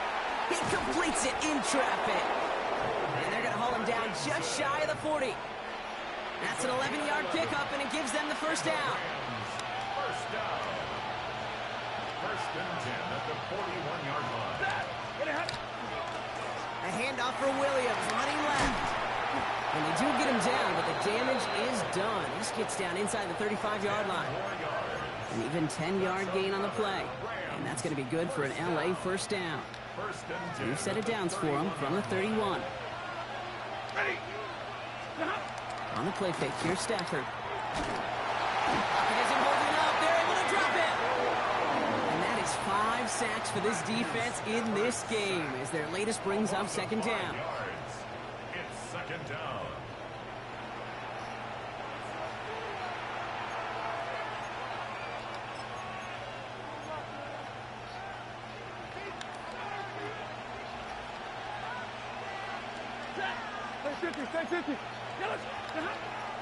He completes it in traffic. And they're going to haul him down just shy of the 40. That's an 11-yard pickup, and it gives them the first down. First down. First and 10 at the 41-yard line. A handoff for Williams, running left. And they do get him down, but the damage is done. He just gets down inside the 35-yard line. An even 10-yard gain on the play. And that's going to be good for an LA first down. Two set of downs for him from the 31. On the play fake, here's Stafford. He isn't holding up. They're able to drop it. And that is 5 sacks for this defense in this game as their latest brings up 2nd down. It's 2nd down.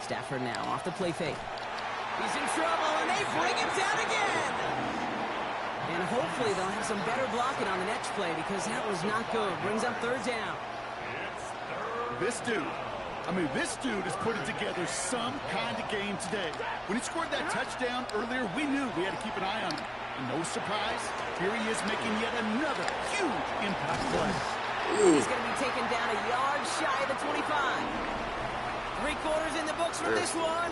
Stafford now off the play fake. He's in trouble, and they bring him down again. And hopefully they'll have some better blocking on the next play because that was not good. Brings up 3rd down. This dude is putting together some kind of game today. When he scored that touchdown earlier, we knew we had to keep an eye on him. And no surprise, here he is making yet another huge impact play. He's going to be taken down a yard shy of the 25. 3/4 in the books for this one.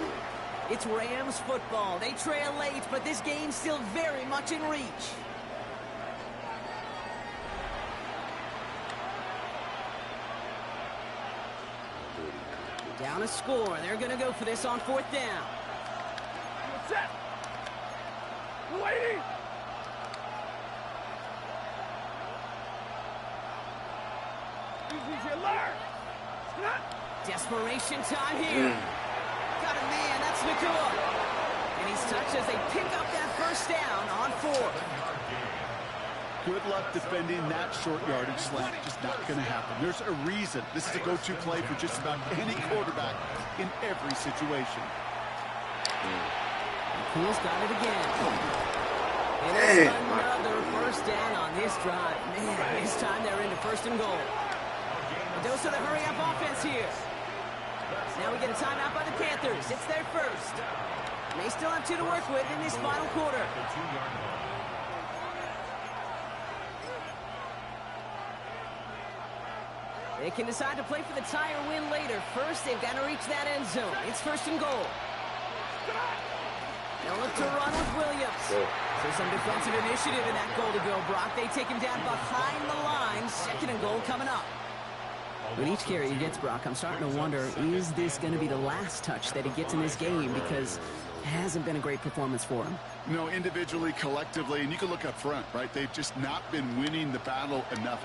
It's Rams football. They trail late, but this game's still very much in reach. Down a score. They're going to go for this on 4th down. Set. Waiting. Desperation time here. Got a man. That's Nakua. And he's touched as they pick up that first down on 4th. Good luck defending that short yardage slant. Just not going to happen. There's a reason. This is a go-to play for just about any quarterback in every situation. Nakua's got it again. And it's another first down on this drive. Man, this time they're into 1st and goal. Dose of the hurry-up offense here. Now we get a timeout by the Panthers. It's their first. And they still have 2 to work with in this final quarter. They can decide to play for the tie or win later. First, they've got to reach that end zone. It's 1st and goal. They'll look to run with Williams. So some defensive initiative in that goal to go, Brock. They take him down behind the line. 2nd and goal coming up. With each carry he gets, Brock, I'm starting to wonder, is this going to be the last touch that he gets in this game? Because it hasn't been a great performance for him. You know, individually, collectively, and you can look up front, right? They've just not been winning the battle enough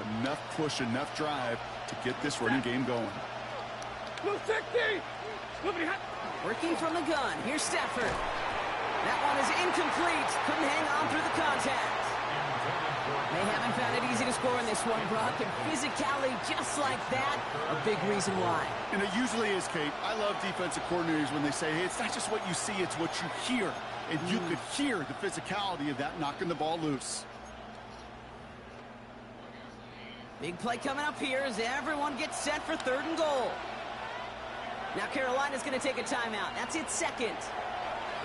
push, enough drive to get this running game going. Working from the gun. Here's Stafford. That one is incomplete. Couldn't hang on through the contact. They haven't found it easy to score in this one, Brock. And physicality just like that, a big reason why. And it usually is, Kate. I love defensive coordinators when they say, hey, it's not just what you see, it's what you hear. And you could hear the physicality of that knocking the ball loose. Big play coming up here as everyone gets set for 3rd and goal. Now Carolina's going to take a timeout. That's its 2nd.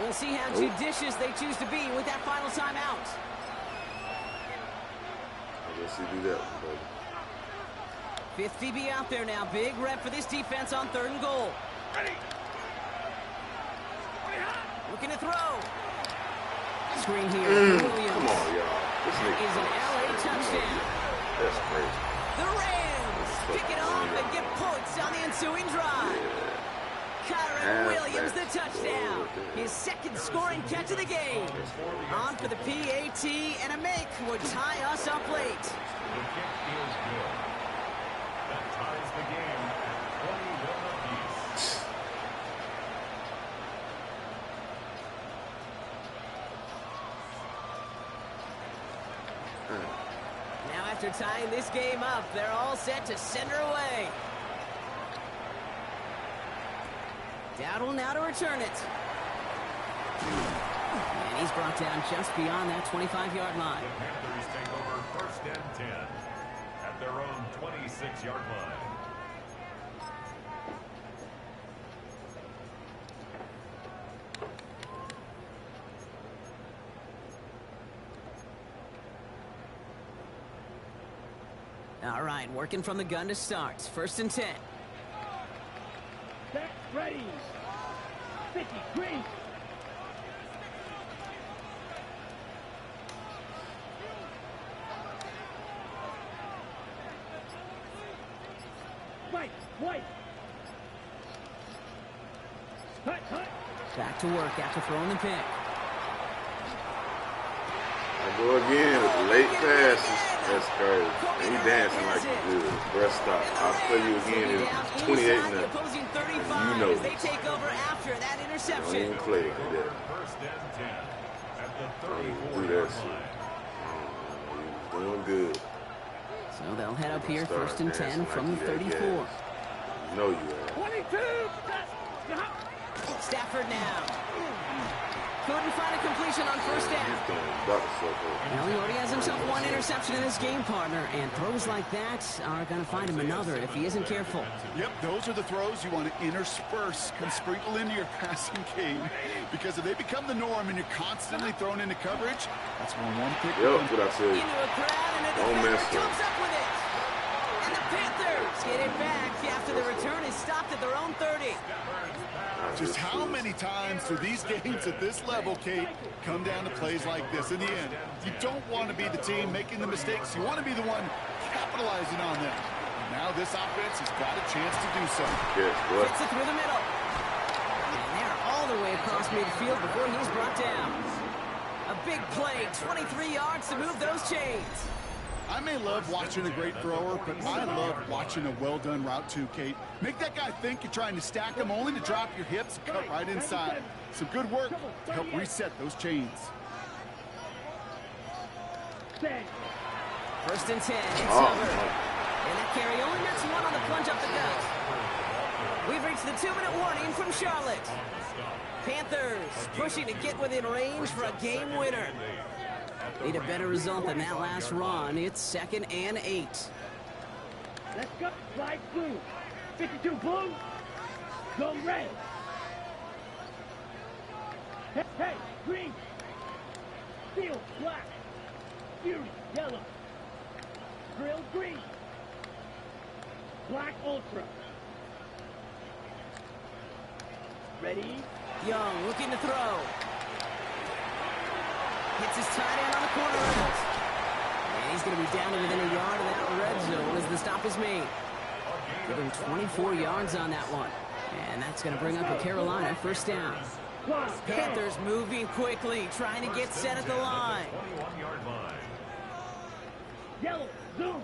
We'll see how judicious they choose to be with that final timeout. I guess you do that one, buddy. 5th DB out there now. Big rep for this defense on 3rd and goal. Ready. Looking to throw. Screen here. Williams. Come on, y'all. This is an LA touchdown. That's crazy. The Rams pick it off and get points on the ensuing drive. Kyron Williams, the touchdown. His 2nd scoring catch of the game. On for the PAT, and a make would tie us up late. The kick feels good. That ties the game at 21 apiece. Now after tying this game up, they're all set to send her away. Dowdle now to return it. he's brought down just beyond that 25-yard line. The Panthers take over 1st and 10 at their own 26-yard line. All right, working from the gun to start. 1st and 10. Set, ready. 50, green. White. Hut. Back to work after throwing the pick. I go again with the late passes. That's crazy. And he dancing like he's good. Breast stop. I'll play you again in 28 minutes. You know they take over after that interception. Don't even play it. Yeah. 1st and 10 at the Don't even 34-yard do that line. shit. He was doing good. So they'll head up here 1st and 10 from the 34. You know you are. 22. Stafford now. Couldn't find a completion on 1st down. He's doing buck so far. Well, he already has himself one interception in this game, partner, and throws like that are going to find him another if he isn't careful. Yep, those are the throws you want to intersperse and sprinkle into your passing game. Because if they become the norm and you're constantly thrown into coverage, that's one pick. Yep, that's what I said. Into a crowd, and a Don't defender mess comes up. up with it. And the Panthers get it back after the return is stopped at their own 30. Just how many times do these games at this level, Kate, come down to plays like this? In the end, you don't want to be the team making the mistakes. You want to be the one capitalizing on them. Now this offense has got a chance to do so. Yes, what? Gets it through the middle. And they're all the way across midfield before he's brought down. A big play, 23 yards to move those chains. I may love watching a great thrower, but I love watching a well-done route too, Kate. Make that guy think you're trying to stack him only to drop your hips and cut right inside. Some good work to help reset those chains. 1st and 10, it's over. And that carry only nets one on the plunge up the gut. We've reached the 2-minute warning from Charlotte. Panthers pushing to get within range for a game winner. Need a better result than that last run. It's 2nd and 8. Let's go. Slide blue. 52 blue. Go red. Hey, green. Steel, black. Fury, yellow. Grill, green. Black, ultra. Ready? Young looking to throw. Hits his tight end on the corner route. And he's going to be down to within a yard of that red zone as the stop is made. Give him 24 yards on that one. And that's going to bring up a Carolina 1st down. Panthers moving quickly, trying to get set at the line. 21-yard line. Yellow, zoom.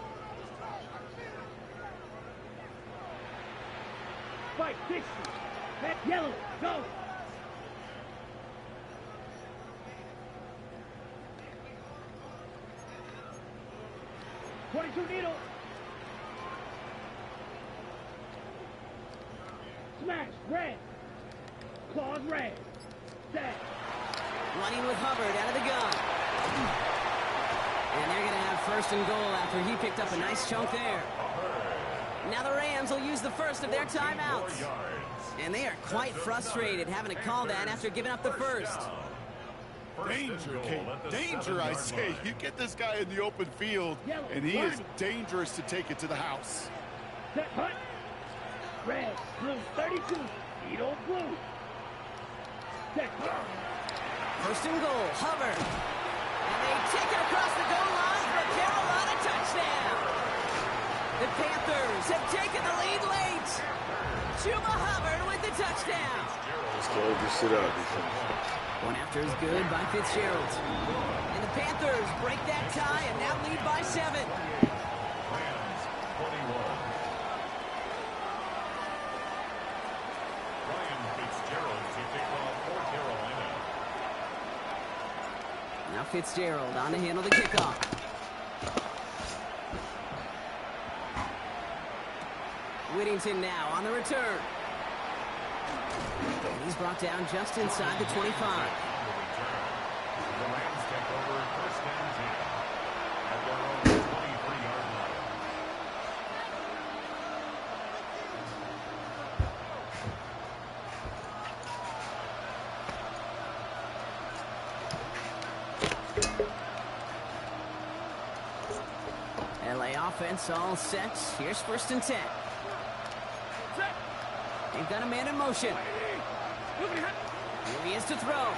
Fight, 60. Yellow, go. Needle. Smash, red. Claws, red. Set. Running with Hubbard out of the gun. And they're going to have 1st and goal after he picked up a nice chunk there. Now the Rams will use the first of their timeouts. And they are quite frustrated having to call that after giving up the first. Danger, Kate. Danger, I say. You get this guy in the open field, and he is dangerous to take it to the house. Set, hut. Red, blue, 32. Needle, blue. Set, hut. 1st and goal, Hubbard. And they take it across the goal line for a Carolina touchdown. The Panthers have taken the lead late. Chuba Hubbard with the touchdown. Let's go, just sit up. One after is good by Fitzgerald. And the Panthers break that tie and now lead by 7. Rams 21. Ryan Fitzgerald to kick off for Carolina. Now Fitzgerald on to handle the kickoff. Whittington now on the return. And he's brought down just inside the 25. The Rams take over first and 10 at their own 23-yard line. LA offense all set. Here's first and 10. They've got a man in motion. Here he is to throw.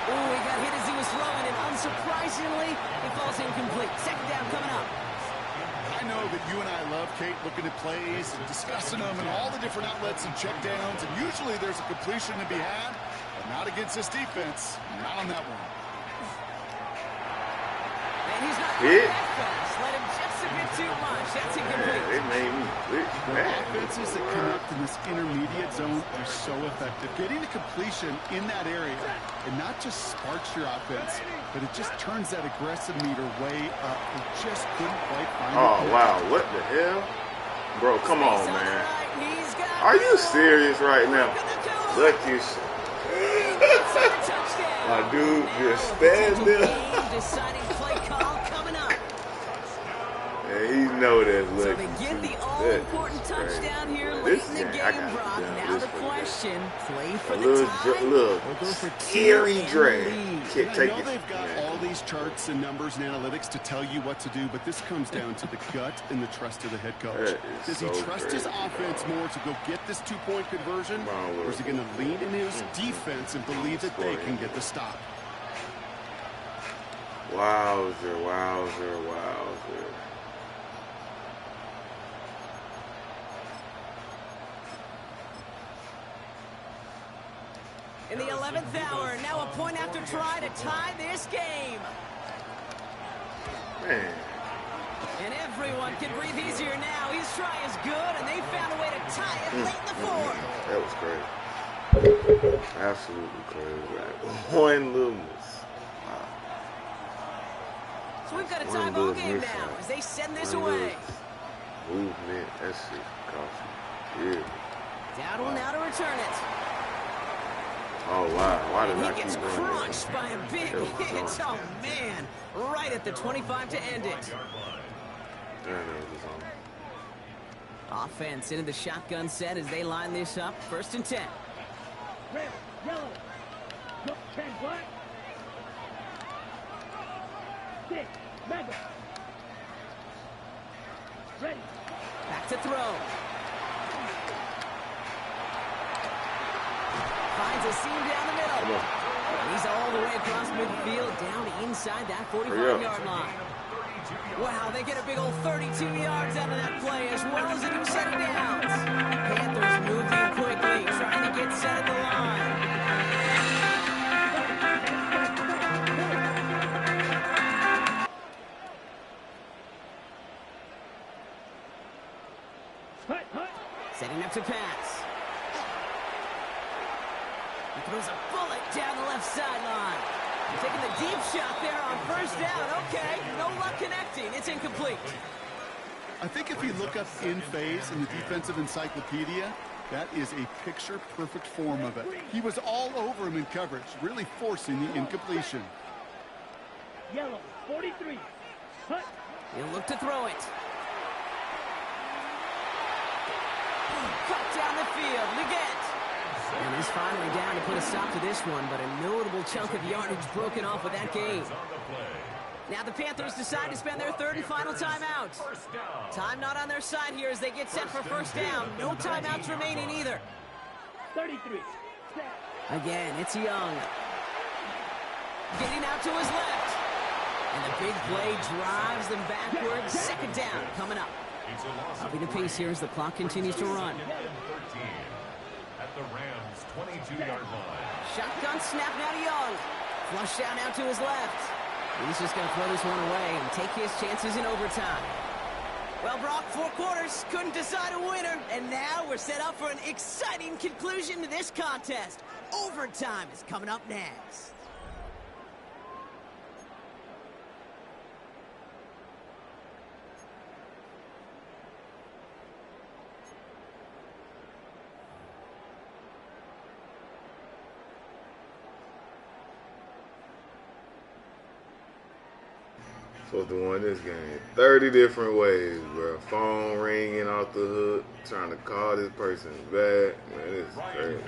Oh, he got hit as he was throwing, and unsurprisingly, he falls incomplete. Second down coming up. I know that you and I love, Kate, looking at plays and discussing them and all the different outlets and checkdowns, and usually there's a completion to be had, but not against this defense. Not on that one. And he's not quite that fast. Let him just a bit too much. That's incomplete. It made me The offenses that connect in this intermediate zone are so effective. Getting a completion in that area, it not just sparks your offense, but it just turns that aggressive meter way up. We just couldn't quite find it. Oh, wow. What the hell? Bro, come on, man. Are you serious right now? Look, you my dude just standing up. Deciding play call coming up. Yeah, he know that's So lucky. they get the all-important touchdown here late in the game, Brock. Now the question, play for the tie. Little scary drag. I know they've got all these charts and numbers and analytics to tell you what to do, but this comes down to the gut and the trust of the head coach. Does he trust his offense more to go get this two-point conversion, or is he going to lean in his defense and believe that they can get the stop? Wowzer, wowzer, wowzer. In the 11th hour, now a point after try to tie this game. Man. And everyone can breathe easier now. His try is good, and they found a way to tie it late in the fourth. That was crazy. Absolutely crazy. Like, one little miss. Wow. So we've got a tie ball game now as they send this away. Movement, that shit cost you. Yeah. Dowdle now to return it. Oh, wow. Why did I He keep gets doing crunched that? by a big hit. Oh, man. Right at the 25 to end it. Yeah, that was on. Offense into the shotgun set as they line this up. First and 10. Red, yellow, go, 10 black, 6, mega, ready, Back to throw. Finds a seam down the middle. He's all the way across midfield, down inside that 45-yard line. Wow, they get a big old 32 yards out of that play, as well as a new set of downs. Panthers moving quickly, trying to get set at the line. Setting up to pass. He throws a bullet down the left sideline. Taking the deep shot there on first down. Okay, no luck connecting. It's incomplete. I think if you look up in phase in the defensive encyclopedia, that is a picture-perfect form of it. He was all over him in coverage, really forcing the incompletion. yellow, 43, hut, He'll look to throw it. Cut down the field. Leggett. And he's finally down to put a stop to this one, but a notable chunk of yardage broken off with that game. Now the Panthers decide to spend their third and final timeout. Time not on their side here as they get set for first down. No timeouts remaining either. 33, Again, it's Young. Getting out to his left. And the big play drives them backwards. Second down coming up. Upping the pace here as the clock continues to run. At the Rams' 22-yard line. Shotgun snap now to Young. Flush down out to his left. He's just going to throw this one away and take his chances in overtime. Well, Brock, 4 quarters couldn't decide a winner, and now we're set up for an exciting conclusion to this contest. Overtime is coming up next. supposed to win this game 30 different ways, bro. Phone ringing off the hook, trying to call this person back. Man, it's crazy.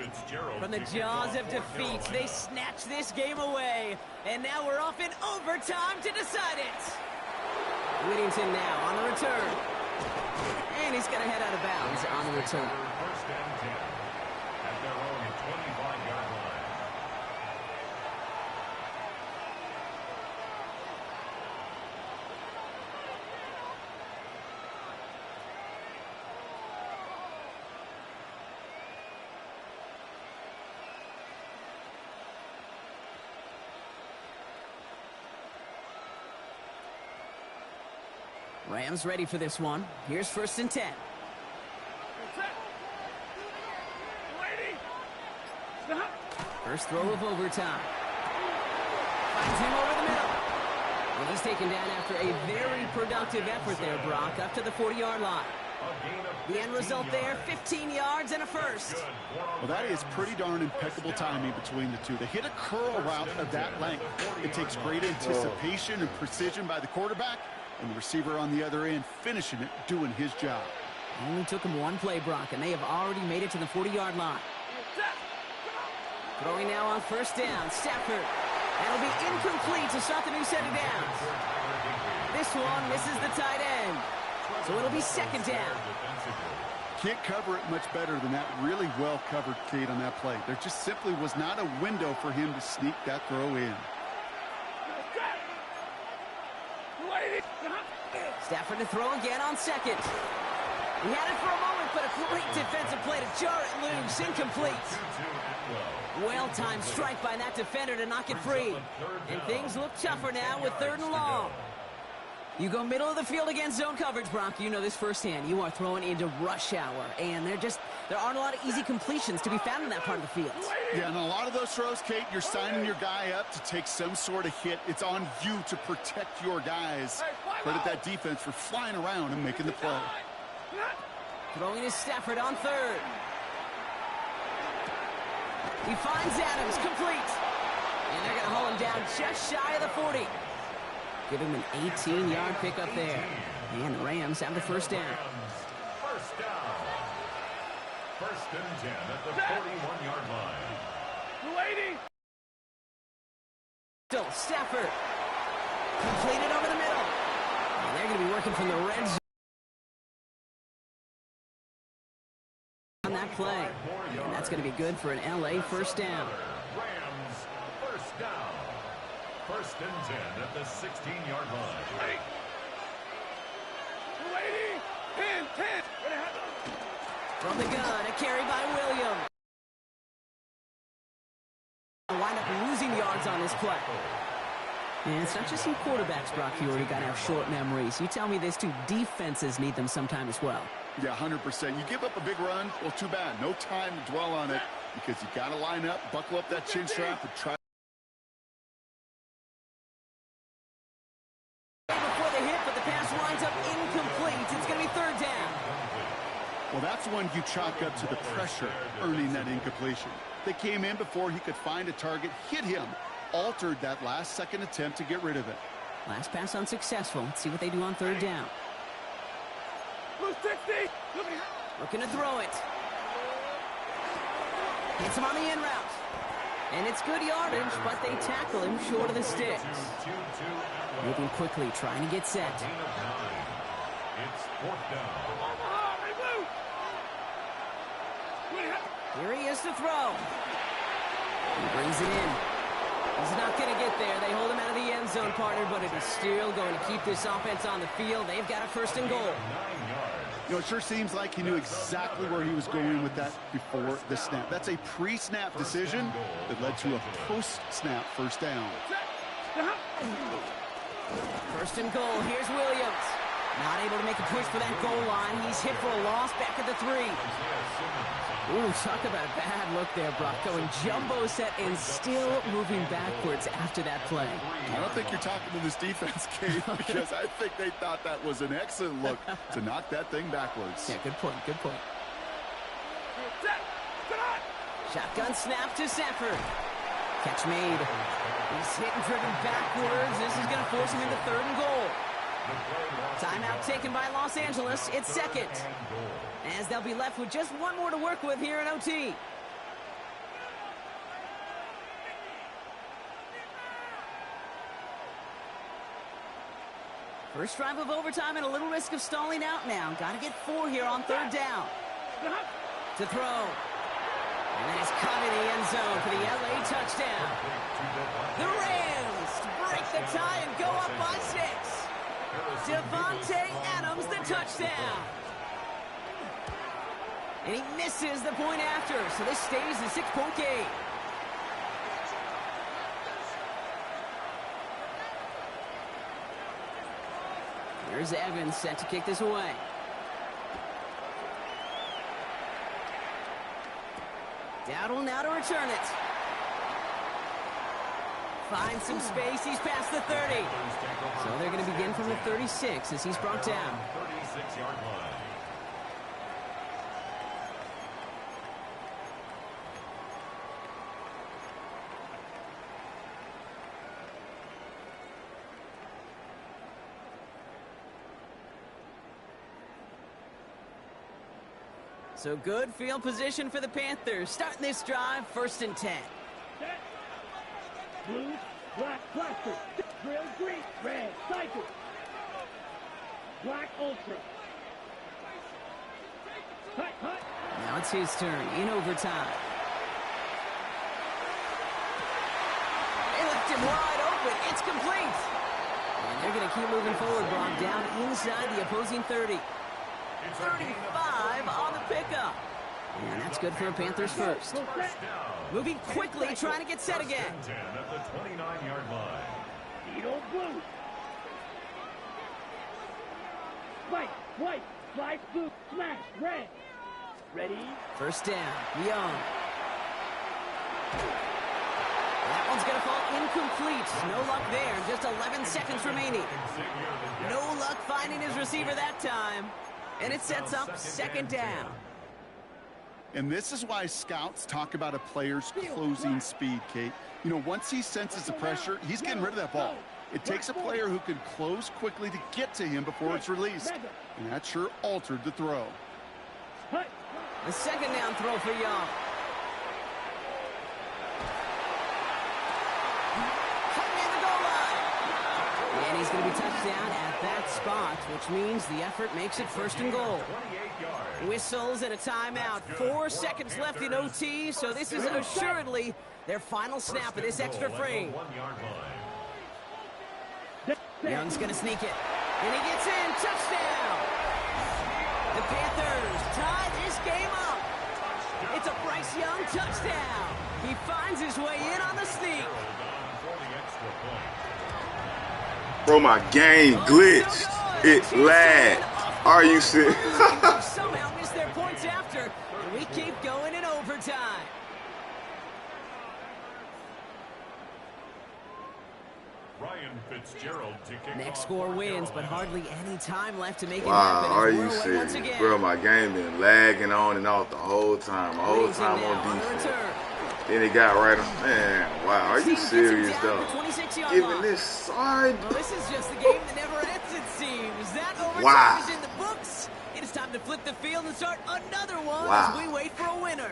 From the jaws of defeat, they snatch this game away. And now we're off in overtime to decide it. Whittington now on the return. And he's going to head out of bounds on the return. First and 10 at their own 25-yard line. Rams ready for this one. Here's first and 10. First throw of overtime. Finds him over the middle. And he's taken down after a very productive effort there, Brock, up to the 40-yard line. The end result there, 15 yards and a first. Well, that is pretty darn impeccable timing between the two. They hit a curl route of that length. It takes great anticipation and precision by the quarterback, and the receiver on the other end finishing it, doing his job. It only took him one play, Brock, and they have already made it to the 40-yard line. Throwing now on first down, Stafford. That'll be incomplete to start the new set of downs. This one misses the tight end, so it'll be second down. Can't cover it much better than that really well-covered Kate on that play. There just simply was not a window for him to sneak that throw in. Stafford to throw again on second. He had it for a moment, but a great defensive play to jar it loose. Incomplete. Well-timed strike by that defender to knock it free. And things look tougher now with third and long. You go middle of the field against zone coverage, Brock. You know this firsthand. You are throwing into rush hour, and there aren't a lot of easy completions to be found in that part of the field. Yeah, and a lot of those throws, Kate, you're signing your guy up to take some sort of hit. It's on you to protect your guys. Credit that defense for flying around and making the play. Throwing is Stafford on third. He finds Adams, complete. And they're going to haul him down just shy of the 40. Give him an 18-yard pickup there. And the Rams have the first down. First down. First and 10 at the 41-yard line. Waiting. Still Stafford. Completed over the middle. And they're going to be working from the red zone on that play. And that's going to be good for an LA first down. Rams first down. First and 10 at the 16-yard line. Waiting. 10. From the gun, a carry by Williams. Wind up losing yards on this play. And it's not just some quarterbacks, Brock, you already got to have short memories. You tell me this too, defenses need them sometime as well. Yeah, 100%. You give up a big run, well, too bad. No time to dwell on it because you got to line up, buckle up that chin strap, and try. Before the hit, but the pass winds up incomplete. It's going to be third down. Well, that's one you chalk up to the pressure, earning that incompletion. They came in before he could find a target, hit him, altered that last-second attempt to get rid of it. Last pass unsuccessful. Let's see what they do on third down. Looking to throw it. Hits him on the in route. And it's good yardage, but they tackle him short of the sticks. Moving quickly, trying to get set. It's fourth down. Here he is to throw. He brings it in. He's not going to get there. They hold him out of the end zone, partner, but it is still going to keep this offense on the field. They've got a first and goal. You know, it sure seems like he knew exactly where he was going with that before the snap. That's a pre-snap decision that led to a post-snap first down. First and goal. Here's Williams. Not able to make a push for that goal line. He's hit for a loss back at the 3. Ooh, talk about a bad look there, Brock. Going jumbo set and still moving backwards after that play. I don't think you're talking to this defense, Kate, because I think they thought that was an excellent look to knock that thing backwards. Yeah, good point, good point. Shotgun snap to Stafford. Catch made. He's hit and driven backwards. This is going to force him into 3rd and goal. Timeout taken by Los Angeles. It's 2nd. As they'll be left with just one more to work with here in OT. First drive of overtime and a little risk of stalling out now. Got to get 4 here on 3rd down. To throw. And then it's caught in the end zone for the LA touchdown. The Rams break the tie and go up by 6. Devontae Adams, the touchdown. And he misses the point after, so this stays a 6-point game. Here's Evans set to kick this away. Dowdle now to return it. Finds some space. He's past the 30. So they're going to begin from the 36 as he's brought down. 36-yard line. So good field position for the Panthers. Starting this drive, 1st and 10. Blue, black, cluster, drill, green, red, cycle. Black, ultra. Hut, hut. Now it's his turn in overtime. They left him wide open. It's complete. And they're going to keep moving forward, Brock, down inside the opposing 30. 35 on the pickup. And that's good for a Panthers first. Moving quickly, trying to get set again. 10 at the 29-yard line. Beat old blue. White, white, slice blue, smash, red. Ready? First down, Young. That one's going to fall incomplete. No luck there. Just 11 seconds remaining. No luck finding his receiver that time. And it sets up 2nd down. And this is why scouts talk about a player's closing speed, Kate. You know, once he senses the pressure, he's getting rid of that ball. It takes a player who can close quickly to get to him before it's released. And that sure altered the throw. The 2nd down throw for Young. Cutting in the goal line. And he's going to be touched down at that spot, which means the effort makes it 1st and goal. Whistles and a timeout. 4 seconds left in OT, so this is assuredly their final snap of this extra frame. Young's going to sneak it. And he gets in. Touchdown! The Panthers tie this game up. It's a Bryce Young touchdown. He finds his way in on the sneak. Bro, my game glitched. It lagged. Are you serious? Somehow missed their points after, and we keep going in overtime. Next score wins, but hardly any time left to make it happen. Wow, are you serious? Bro, my game been lagging on and off the whole time. The whole time on defense. Then it got right on. Man, wow, are you serious, though? Giving this side. Well, this is just the game that never ends, it seems. That overtime is in the books. It is time to flip the field and start another one as we wait for a winner.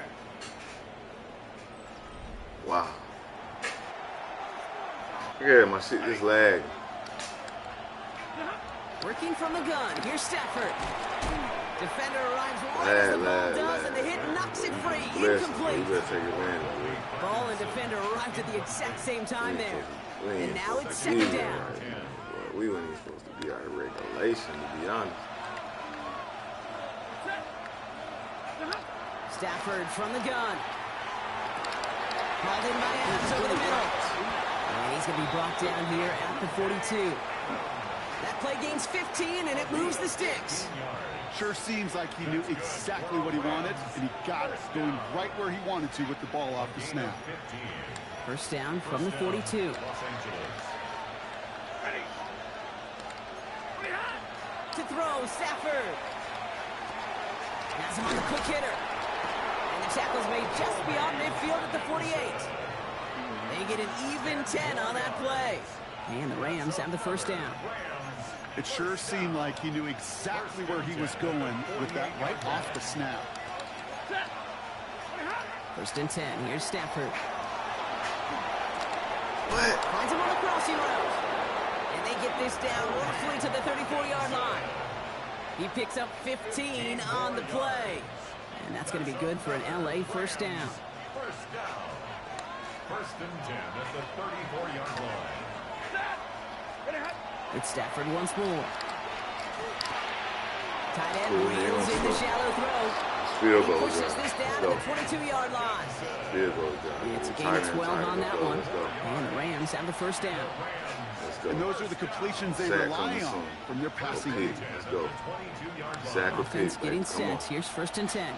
Wow. Yeah, my shit just lagged. Working from the gun. Here's Stafford. Defender arrives right as the ball does, and the hit knocks it free. Incomplete. Ball and defender arrived at the exact same time there. And now it's 2nd down. We weren't even supposed to be out of regulation, to be honest. Stafford from the gun. Called in by Adams over the middle. And he's going to be brought down here at the 42. That play gains 15, and it moves the sticks. Sure seems like he knew exactly what he wanted, and he got it, going right where he wanted to with the ball off the snap. First down from the 42. To throw, Stafford. Has him on the quick hitter. And the tackle's made just beyond midfield at the 48. They get an even 10 on that play. And the Rams have the first down. It sure seemed like he knew exactly where he was going with that right off the snap. First and 10. Here's Stafford. What? Finds him on the crossing route. And they get this down roughly to the 34-yard line. He picks up 15 on the play. And that's going to be good for an LA first down. First down. First and 10 at the 34-yard line. It's Stafford once more. Tight end reels in the shallow throw. Field He goal, pushes John. this down to the 22-yard line. Field goal, John. It's a gain of 12 on that one. Let's go. And the Rams have the first down. Let's go. And those are the completions they Sack rely coming on soon. from their passing Go game. Pete. Let's go. Sack or Offense Pete, getting baby. Come on. set. Here's first and 10.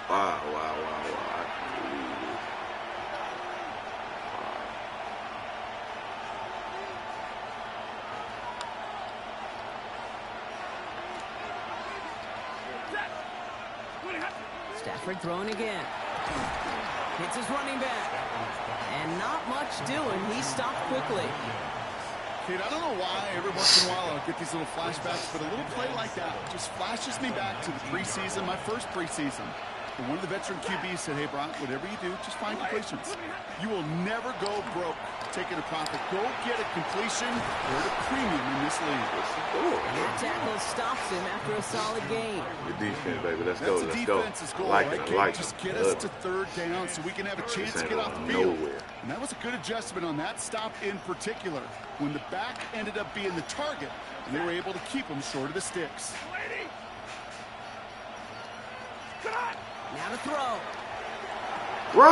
Wow. I can't believe this. Stafford throwing again. Hits his running back. And not much doing. He stopped quickly. Kid, I don't know why every once in a while I'll get these little flashbacks, but a little play like that just flashes me back to the preseason, my first preseason. And one of the veteran QBs said, hey, Brock, whatever you do, just find completions. You will never go broke taking a profit. Go get a completion or a premium in this league. And that tackle stops him after a solid gain. Good defense, baby. Let's That's go. a Let's go. defense's goal, I like right, it. I Kid? like it. Just get us to third down so we can have a chance to get off the field. Nowhere. And that was a good adjustment on that stop in particular, when the back ended up being the target, and they were able to keep him short of the sticks. Now to throw. Bro!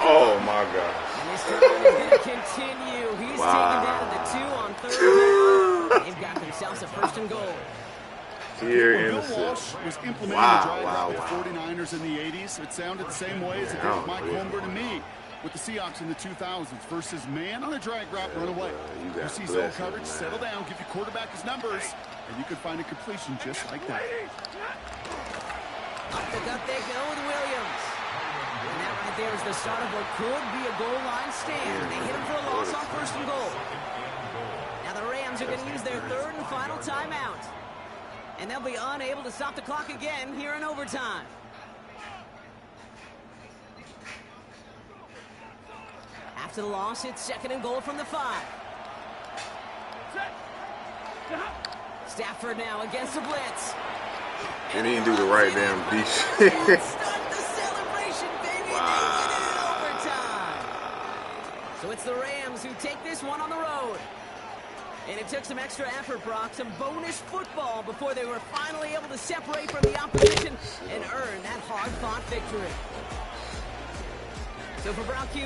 Oh, my God. And this drive is going to continue. He's taken down to the 2 on third down. They've got themselves a first and goal. Here When in Bill the Walsh was implementing the drag route with 49ers in the 80s, it sounded the same way as it did with Mike Holmgren and me with the Seahawks in the 2000s versus man on a drag route, run away. You see zone coverage, settle down, give your quarterback his numbers, and you can find a completion just like that. Up the gut they go with Williams. And that right there is the start of what could be a goal line stand. They hit him for a loss on first and goal. Now the Rams are going to use their third and final timeout. And they'll be unable to stop the clock again here in overtime. After the loss, it's second and goal from the 5. Stafford now against the blitz. And he didn't do the right damn defense. Start the celebration, baby. Wow. They win it in overtime. So it's the Rams who take this one on the road. And it took some extra effort, Brock, some bonus football before they were finally able to separate from the opposition and earn that hard-fought victory. So for Brock Q.